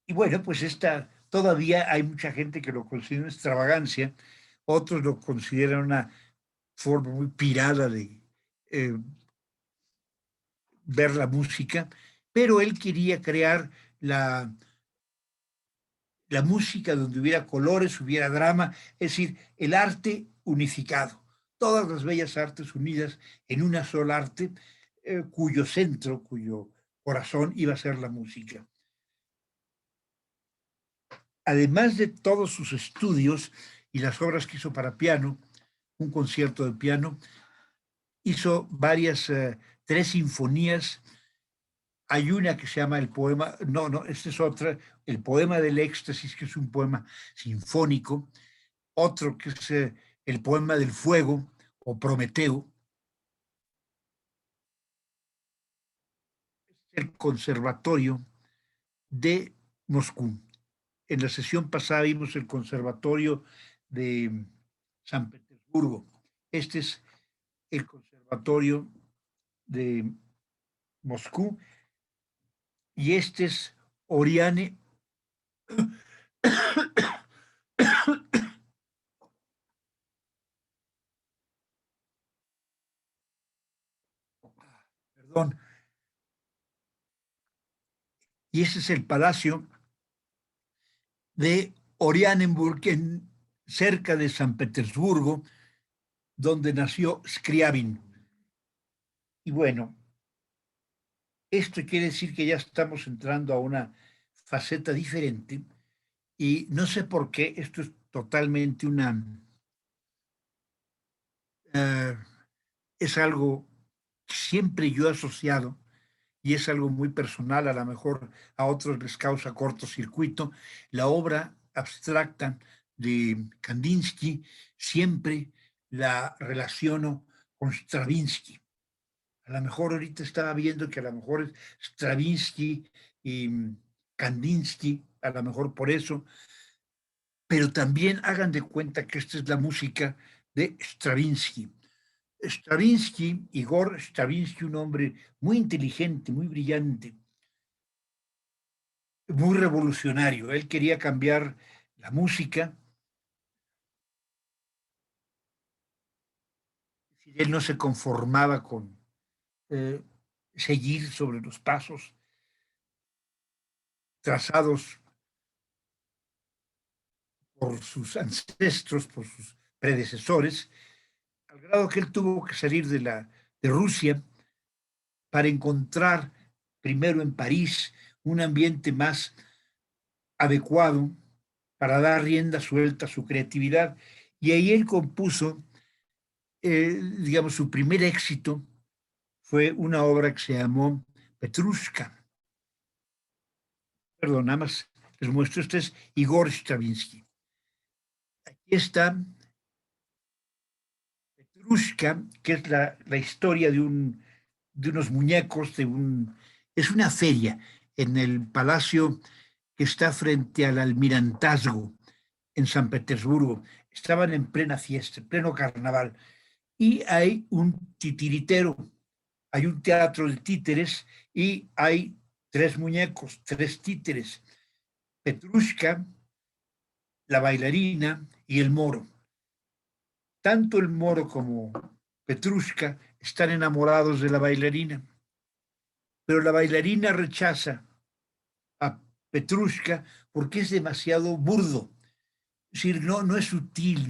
Speaker 1: Y bueno, pues todavía hay mucha gente que lo considera una extravagancia, otros lo consideran una forma muy pirada de eh, ver la música, pero él quería crear la música donde hubiera colores, hubiera drama, es decir, el arte unificado, todas las bellas artes unidas en una sola arte, cuyo centro, cuyo corazón iba a ser la música. Además de todos sus estudios y las obras que hizo para piano, un concierto de piano, hizo tres sinfonías. Hay una que se llama el poema, no, esta es otra, el poema del éxtasis, que es un poema sinfónico, otro que es el poema del fuego o Prometeo, el conservatorio de Moscú. En la sesión pasada vimos el conservatorio de San Petersburgo. Este es el conservatorio de Moscú y este es Oriane. perdón, y ese es el palacio de Oranienburg, cerca de San Petersburgo, donde nació Scriabin. Y bueno, esto quiere decir que ya estamos entrando a una faceta diferente y no sé por qué, esto es totalmente uh, es algo que siempre yo he asociado y es algo muy personal, a lo mejor a otros les causa cortocircuito. La obra abstracta de Kandinsky siempre la relaciono con Stravinsky. A lo mejor ahorita estaba viendo que a lo mejor es Stravinsky y Kandinsky, a lo mejor por eso, pero también hagan de cuenta que esta es la música de Stravinsky. Stravinsky, Igor Stravinsky, un hombre muy inteligente, muy brillante, muy revolucionario. Él quería cambiar la música. Él no se conformaba con eh, seguir sobre los pasos trazados por sus ancestros, por sus predecesores, al grado que él tuvo que salir de Rusia para encontrar primero en París un ambiente más adecuado para dar rienda suelta a su creatividad. Y ahí él compuso, digamos, su primer éxito fue una obra que se llamó Petrushka. Perdón, nada más les muestro, este es Igor Stravinsky. Aquí está Petrushka, que es la historia de unos muñecos, es una feria en el palacio que está frente al almirantazgo en San Petersburgo. Estaban en plena fiesta, en pleno carnaval, y hay un titiritero, hay un teatro de títeres y hay tres muñecos, tres títeres, Petrushka, la bailarina y el moro. Tanto el moro como Petrushka están enamorados de la bailarina, pero la bailarina rechaza a Petrushka porque es demasiado burdo. Es decir, no es sutil,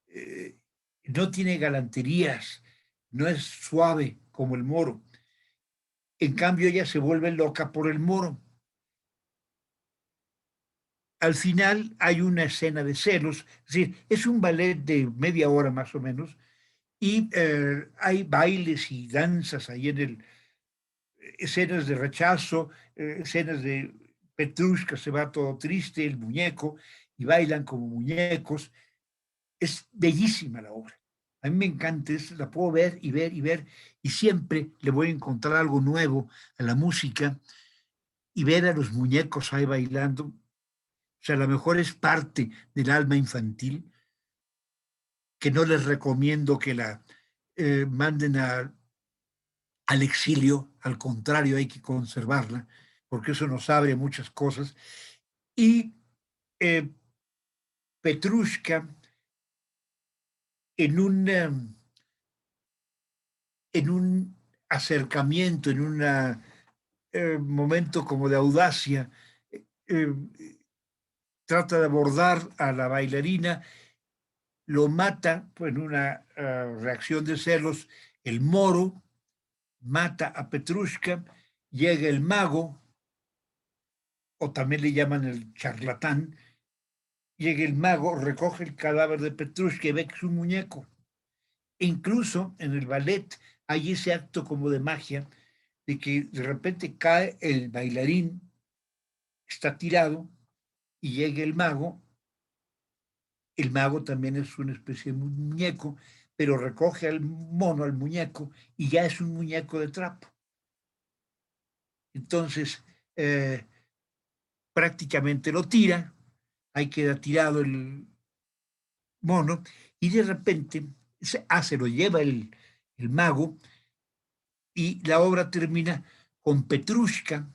Speaker 1: eh, no tiene galanterías, no es suave como el moro. En cambio, ella se vuelve loca por el moro. Al final hay una escena de celos, es decir, es un ballet de media hora más o menos, y hay bailes y danzas ahí escenas de rechazo, escenas de Petrushka se va todo triste, el muñeco, y bailan como muñecos. Es bellísima la obra. A mí me encanta, la puedo ver y ver y ver, y siempre le voy a encontrar algo nuevo a la música y ver a los muñecos ahí bailando. O sea, a lo mejor es parte del alma infantil, que no les recomiendo que la manden al exilio, al contrario, hay que conservarla, porque eso nos abre muchas cosas. Y eh, Petrushka, en un, en un acercamiento, en un momento como de audacia, eh, trata de abordar a la bailarina, lo mata pues, en una reacción de celos, el moro mata a Petrushka, llega el mago, o también le llaman el charlatán, llega el mago, recoge el cadáver de Petrushka y ve que es un muñeco. E incluso en el ballet hay ese acto como de magia, de que de repente cae el bailarín, está tirado, y llega el mago también es una especie de muñeco, pero recoge al mono, al muñeco, y ya es un muñeco de trapo. Entonces, prácticamente lo tira, ahí queda tirado el mono, y de repente se lo lleva el mago, y la obra termina con Petrushka,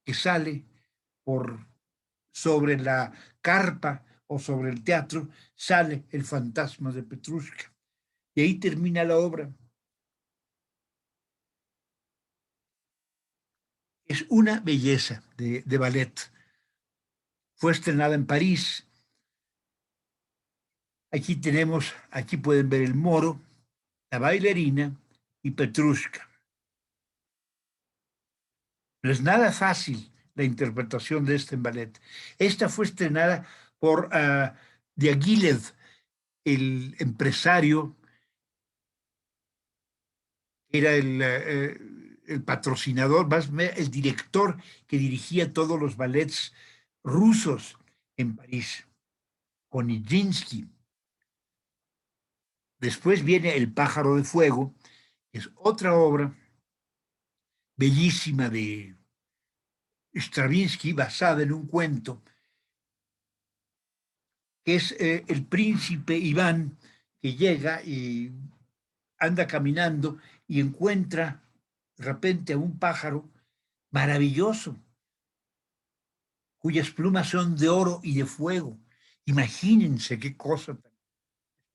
Speaker 1: que sale por sobre la carpa o sobre el teatro, sale el fantasma de Petrushka. Y ahí termina la obra. Es una belleza de ballet. Fue estrenada en París. Aquí pueden ver el Moro, la bailarina y Petrushka. No es nada fácil la interpretación de este ballet. Esta fue estrenada por Diaghilev, el empresario, era el patrocinador, el director que dirigía todos los ballets rusos en París, con Nijinsky. Después viene El pájaro de fuego, que es otra obra bellísima de Stravinsky, basada en un cuento, que es el príncipe Iván, que llega y anda caminando y encuentra de repente a un pájaro maravilloso, cuyas plumas son de oro y de fuego. Imagínense qué cosa tan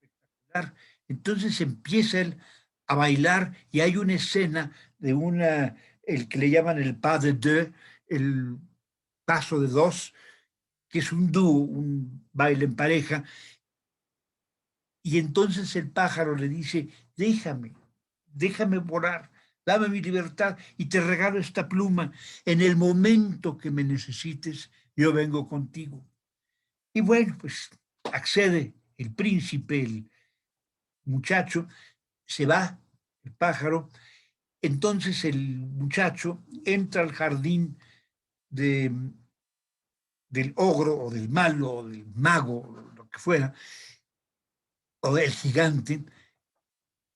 Speaker 1: espectacular. Entonces empieza él a bailar y hay una escena de el que le llaman el pas de deux, el paso de dos, que es un dúo, un baile en pareja, y entonces el pájaro le dice, déjame volar, dame mi libertad y te regalo esta pluma. En el momento que me necesites, yo vengo contigo. Y bueno, pues accede el príncipe, el muchacho, se va el pájaro. Entonces el muchacho entra al jardín de, del ogro o del malo o del mago, lo que fuera, o del gigante,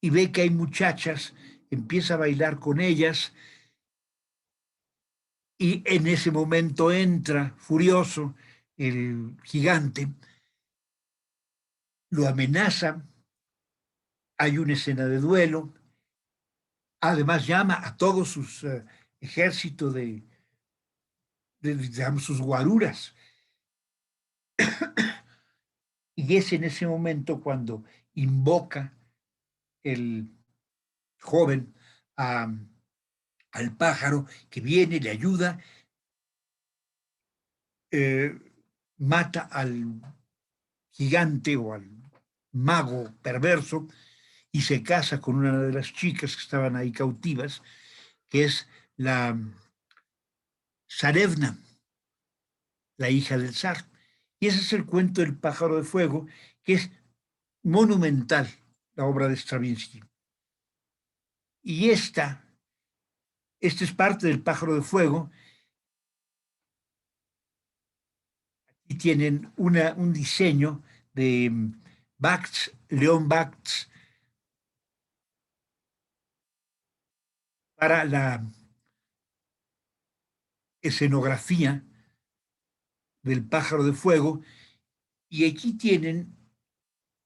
Speaker 1: y ve que hay muchachas, empieza a bailar con ellas y en ese momento entra furioso el gigante, lo amenaza, hay una escena de duelo, además llama a todos sus ejércitos digamos, sus guaruras, y es en ese momento cuando invoca el joven a, al pájaro que viene, le ayuda, eh, mata al gigante o al mago perverso y se casa con una de las chicas que estaban ahí cautivas, que es la Zarevna, la hija del zar. Y ese es el cuento del pájaro de fuego, que es monumental, la obra de Stravinsky. Y esta es parte del pájaro de fuego, y tienen un diseño de Bakst, León Bakst, para la escenografía del pájaro de fuego, y aquí tienen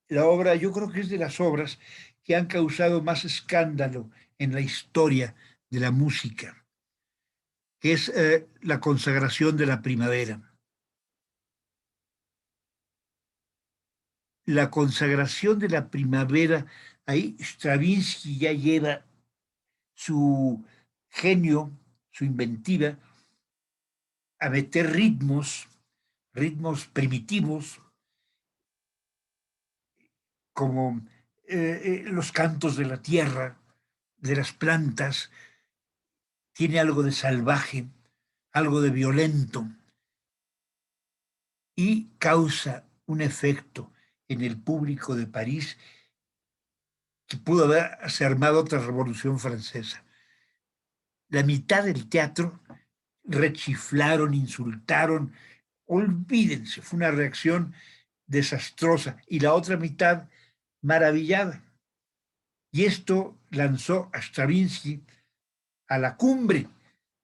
Speaker 1: la obra, yo creo que es de las obras que han causado más escándalo en la historia de la música, que es la consagración de la primavera. La consagración de la primavera, ahí Stravinsky ya lleva su genio, su inventiva, a meter ritmos primitivos, como los cantos de la tierra, de las plantas, tiene algo de salvaje, algo de violento, y causa un efecto en el público de París que pudo haberse armado otra revolución francesa. La mitad del teatro rechiflaron, insultaron, olvídense, fue una reacción desastrosa, y la otra mitad maravillada. Y esto lanzó a Stravinsky a la cumbre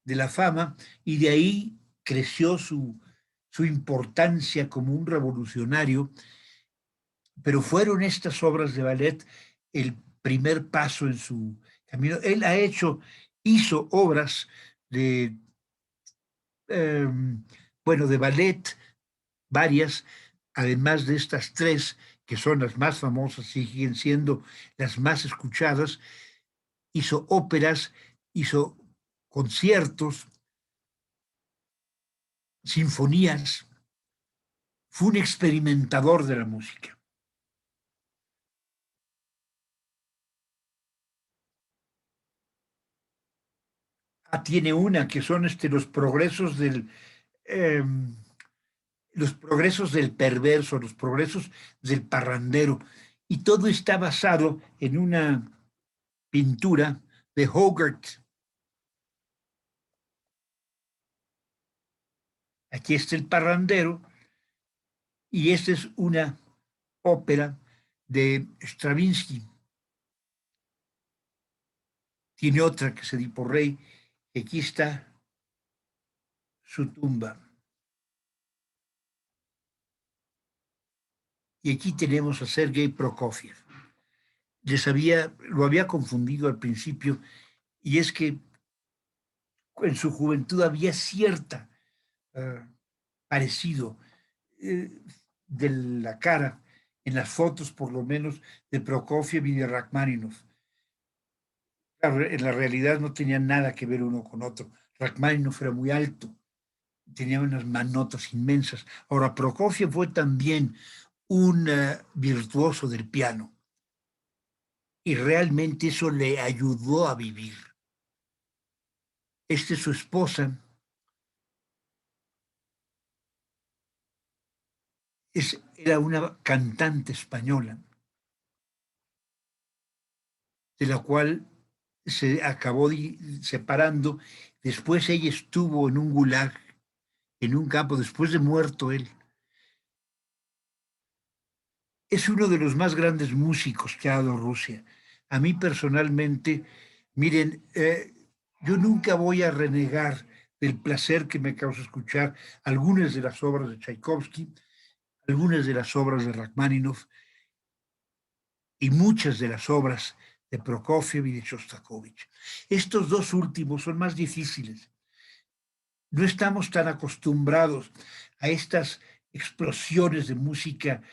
Speaker 1: de la fama, y de ahí creció su importancia como un revolucionario, pero fueron estas obras de ballet el primer paso en su camino. Él hizo obras de, eh, bueno, de ballet, varias, además de estas tres, que son las más famosas y siguen siendo las más escuchadas. Hizo óperas, hizo conciertos, sinfonías, fue un experimentador de la música. Tiene una que son eh, los progresos del perverso, los progresos del parrandero, y todo está basado en una pintura de Hogarth. Aquí está el parrandero y esta es una ópera de Stravinsky. Tiene otra que es Edipo Rey, y aquí está su tumba. Y aquí tenemos a Sergei Prokofiev. Lo había confundido al principio, y es que en su juventud había cierta parecido eh, de la cara, en las fotos por lo menos, de Prokofiev y de Rachmaninoff. Claro, en la realidad no tenían nada que ver uno con otro. Rachmaninoff era muy alto, tenía unas manotas inmensas. Ahora, Prokofiev fue también un virtuoso del piano y realmente eso le ayudó a vivir. Su esposa, era una cantante española, de la cual se acabó separando. Después ella estuvo en un gulag, en un campo, después de muerto él. Es uno de los más grandes músicos que ha dado Rusia. A mí personalmente, miren, yo nunca voy a renegar del placer que me causa escuchar algunas de las obras de Tchaikovsky, algunas de las obras de Rachmaninoff y muchas de las obras de Prokofiev y de Shostakovich. Estos dos últimos son más difíciles. No estamos tan acostumbrados a estas explosiones de música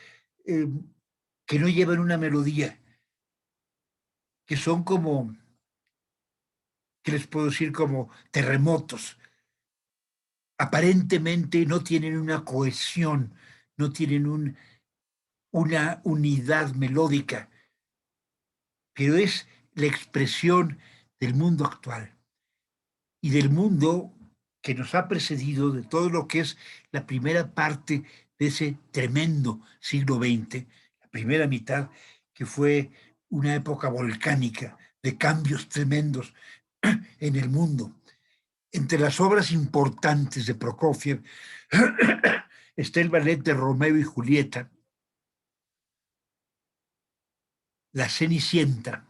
Speaker 1: eh, que no llevan una melodía, que son como, ¿qué les puedo decir? Como terremotos. Aparentemente no tienen una cohesión, no tienen una unidad melódica, pero es la expresión del mundo actual y del mundo que nos ha precedido, de todo lo que es la primera parte de ese tremendo siglo XX, la primera mitad, que fue una época volcánica de cambios tremendos en el mundo. Entre las obras importantes de Prokofiev está el ballet de Romeo y Julieta, La Cenicienta.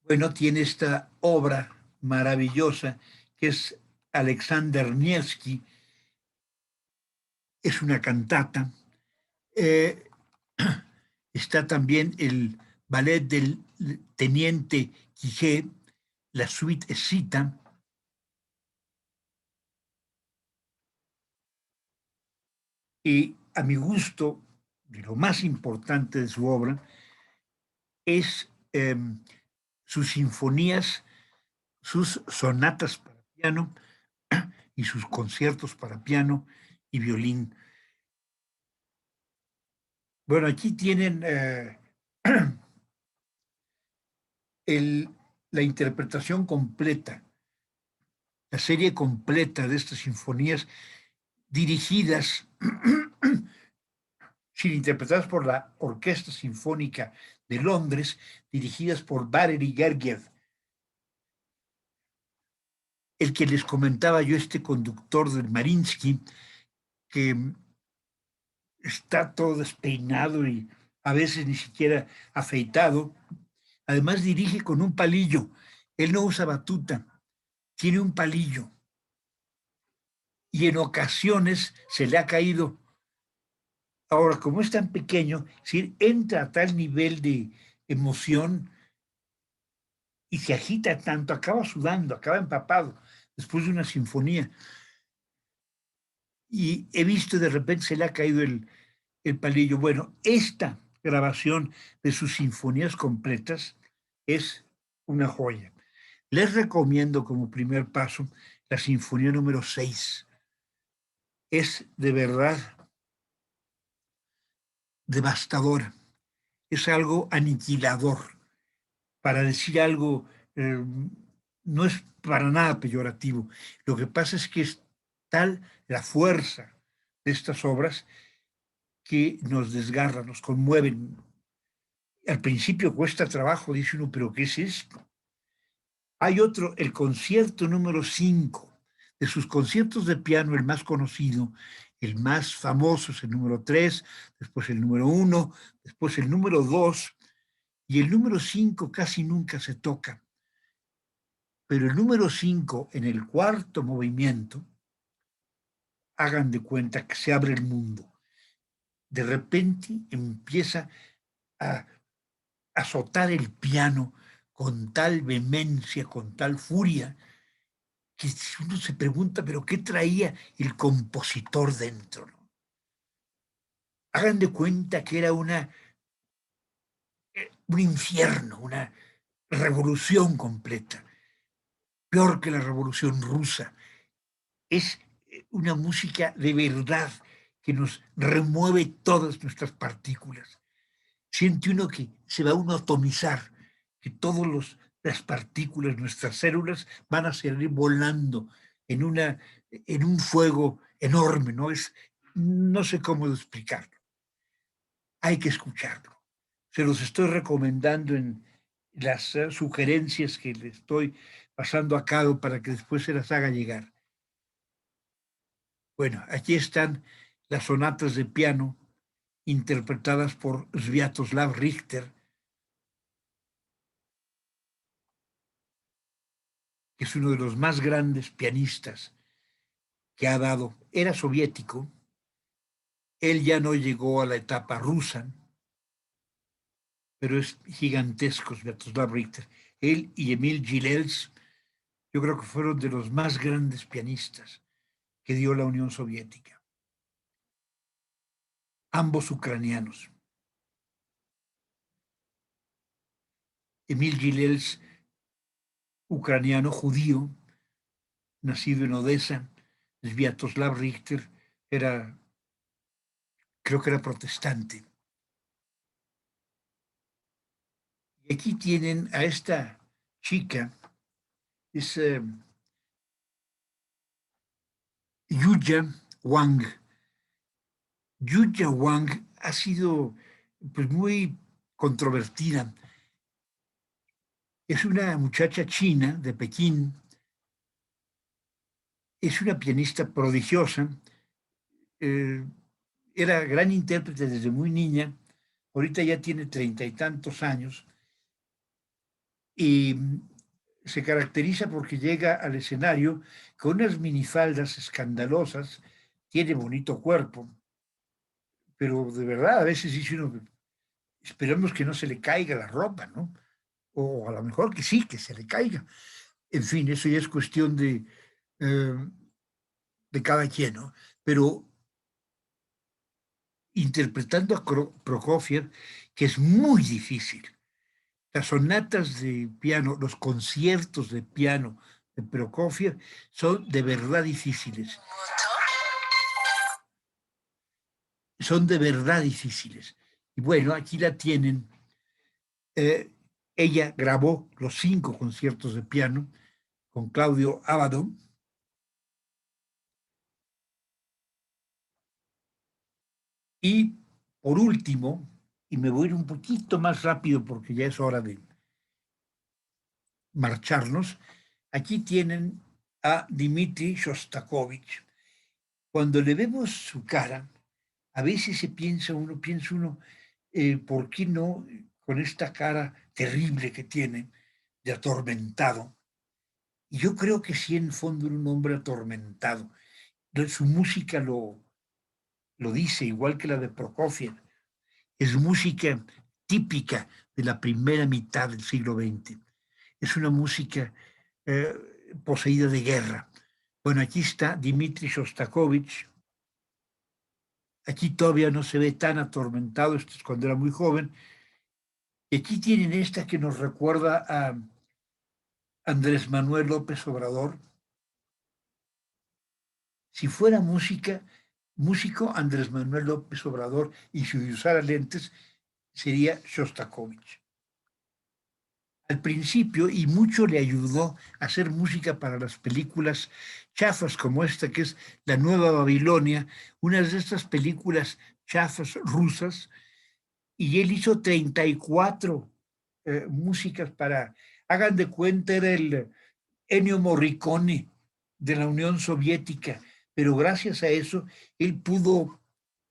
Speaker 1: Bueno, tiene esta obra maravillosa que es Alexander Nevsky, es una cantata. Eh, Está también el ballet del teniente Quijé, la suite Escita, y a mi gusto, de lo más importante de su obra, es sus sinfonías, sus sonatas para piano y sus conciertos para piano y violín. Bueno, aquí tienen el, la interpretación completa, la serie completa de estas sinfonías dirigidas, interpretadas por la Orquesta Sinfónica de Londres, dirigidas por Valery Gergiev. El que les comentaba yo, este conductor del Mariinsky, que está todo despeinado y a veces ni siquiera afeitado. Además dirige con un palillo. Él no usa batuta, tiene un palillo. Y en ocasiones se le ha caído. Ahora, como es tan pequeño, si entra a tal nivel de emoción y se agita tanto, acaba sudando, acaba empapado después de una sinfonía. Y he visto de repente se le ha caído el palillo. Bueno, esta grabación de sus sinfonías completas es una joya. Les recomiendo como primer paso la Sinfonía número 6. Es de verdad devastadora. Es algo aniquilador. Para decir algo, no es para nada peyorativo. Lo que pasa es que es tal la fuerza de estas obras que nos desgarran, nos conmueven. Al principio cuesta trabajo, dice uno, pero ¿qué es esto? Hay otro, el concierto número 5. De sus conciertos de piano, el más conocido, el más famoso es el número 3, después el número 1, después el número 2, y el número 5 casi nunca se toca. Pero el número 5, en el cuarto movimiento, hagan de cuenta que se abre el mundo. De repente empieza a azotar el piano con tal vehemencia, con tal furia, que uno se pregunta, pero ¿qué traía el compositor dentro? ¿No? Hagan de cuenta que era un infierno, una revolución completa, peor que la revolución rusa. Es una música de verdad que nos remueve todas nuestras partículas. Siente uno que se va uno a atomizar, que todas las partículas, nuestras células, van a salir volando en un fuego enorme, ¿no? No sé cómo explicarlo. Hay que escucharlo. Se los estoy recomendando en las sugerencias que le estoy pasando a cabo para que después se las haga llegar. Bueno, aquí están las sonatas de piano interpretadas por Sviatoslav Richter, que es uno de los más grandes pianistas que ha dado. Era soviético, él ya no llegó a la etapa rusa, pero es gigantesco Sviatoslav Richter. Él y Emil Gilels, yo creo que fueron de los más grandes pianistas que dio la Unión Soviética. Ambos ucranianos. Emil Gilels, ucraniano judío, nacido en Odessa. Sviatoslav Richter era, creo que era protestante. Y aquí tienen a esta chica, es Yuya Wang. Yuya Wang ha sido pues, muy controvertida. Es una muchacha china de Pekín, es una pianista prodigiosa, eh, era gran intérprete desde muy niña, ahorita ya tiene 30 y tantos años y se caracteriza porque llega al escenario con unas minifaldas escandalosas, tiene bonito cuerpo, pero de verdad a veces dice uno, esperemos que no se le caiga la ropa, ¿no? O a lo mejor que sí, que se le caiga. En fin, eso ya es cuestión de cada quien, ¿no? Pero interpretando a Prokofiev, que es muy difícil. Las sonatas de piano, los conciertos de piano de Prokofiev son de verdad difíciles. Son de verdad difíciles. Y bueno, aquí la tienen. Eh, ella grabó los 5 conciertos de piano con Claudio Abbado. Y por último, y me voy a ir un poquito más rápido porque ya es hora de marcharnos, aquí tienen a Dmitri Shostakovich. Cuando le vemos su cara, a veces piensa uno, ¿por qué no con esta cara terrible que tiene, de atormentado? Y yo creo que sí, en el fondo era un hombre atormentado. Su música lo dice, igual que la de Prokofiev. Es música típica de la primera mitad del siglo XX. Es una música eh, poseída de guerra. Bueno, aquí está Dmitri Shostakovich. Aquí todavía no se ve tan atormentado, esto es cuando era muy joven. Y aquí tienen esta que nos recuerda a Andrés Manuel López Obrador. Si fuera músico Andrés Manuel López Obrador, y si usara lentes, sería Shostakovich. Al principio, y mucho le ayudó a hacer música para las películas chafas como esta, que es La Nueva Babilonia, una de estas películas chafas rusas, y él hizo 34 músicas para, hagan de cuenta, era el Ennio Morricone de la Unión Soviética, pero gracias a eso él pudo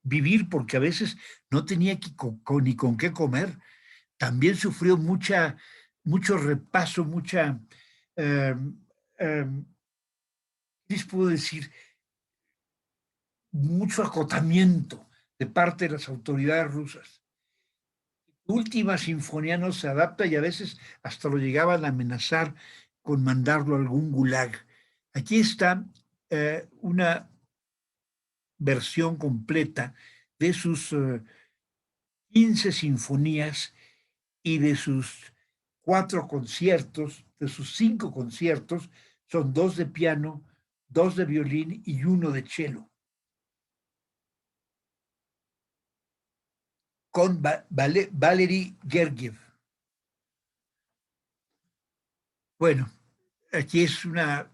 Speaker 1: vivir porque a veces no tenía ni con qué comer. También sufrió mucho repaso, eh, eh, les puedo decir, mucho acotamiento de parte de las autoridades rusas. Última sinfonía no se adapta y a veces hasta lo llegaban a amenazar con mandarlo a algún gulag. Aquí está una versión completa de sus 15 sinfonías y de sus 4 conciertos, de sus 5 conciertos, son 2 de piano, 2 de violín y 1 de cello. Con Valery Gergiev. Bueno, aquí es una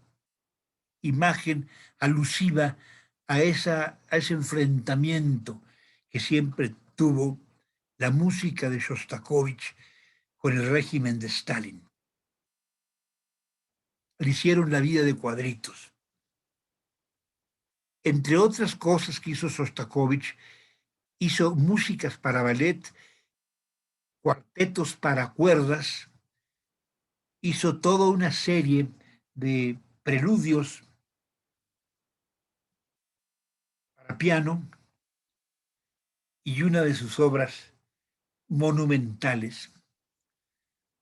Speaker 1: imagen alusiva a ese enfrentamiento que siempre tuvo la música de Shostakovich con el régimen de Stalin. Le hicieron la vida de cuadritos. Entre otras cosas que hizo Shostakovich, hizo músicas para ballet, cuartetos para cuerdas, hizo toda una serie de preludios para piano y una de sus obras monumentales.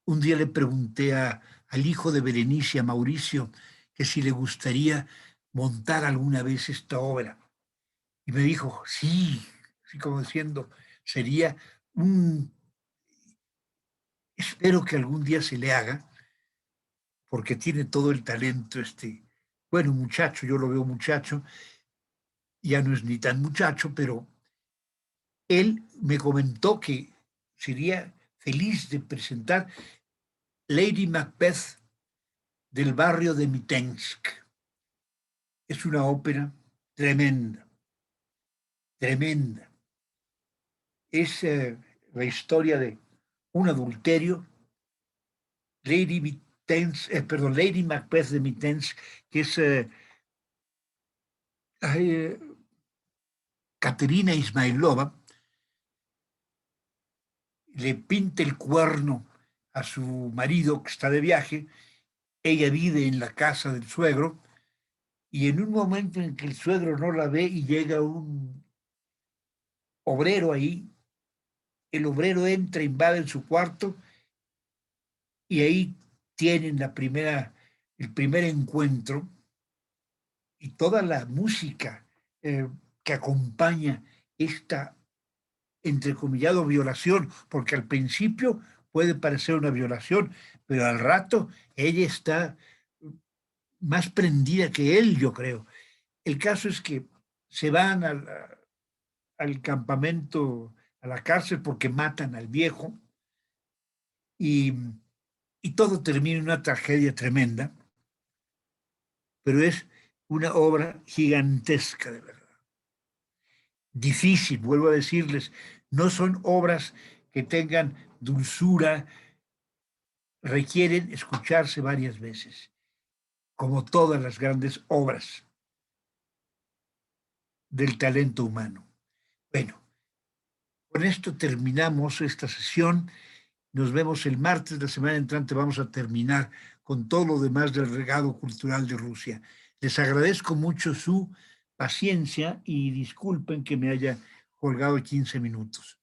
Speaker 1: Un día le pregunté al hijo de Berenice, a Mauricio, que si le gustaría montar alguna vez esta obra. Y me dijo, sí, así como diciendo, sería un... Espero que algún día se le haga, porque tiene todo el talento bueno, muchacho, yo lo veo muchacho, ya no es ni tan muchacho, pero él me comentó que sería feliz de presentar Lady Macbeth del barrio de Mitensk. Es una ópera tremenda, tremenda. Es la historia de un adulterio, Lady Macbeth de Mitensk, que es Caterina Ismailova, le pinta el cuerno a su marido que está de viaje, ella vive en la casa del suegro, y en un momento en que el suegro no la ve y llega un obrero ahí, el obrero entra, invade en su cuarto y ahí tienen el primer encuentro y toda la música que acompaña esta, entrecomillado, violación, porque al principio puede parecer una violación, pero al rato ella está más prendida que él, yo creo. El caso es que se van al campamento, a la cárcel, porque matan al viejo y, y todo termina en una tragedia tremenda, pero es una obra gigantesca, de verdad. Difícil, vuelvo a decirles, no son obras que tengan dulzura, requieren escucharse varias veces, como todas las grandes obras del talento humano. Bueno, con esto terminamos esta sesión. Nos vemos el martes, la semana entrante vamos a terminar con todo lo demás del legado cultural de Rusia. Les agradezco mucho su paciencia y disculpen que me haya colgado 15 minutos.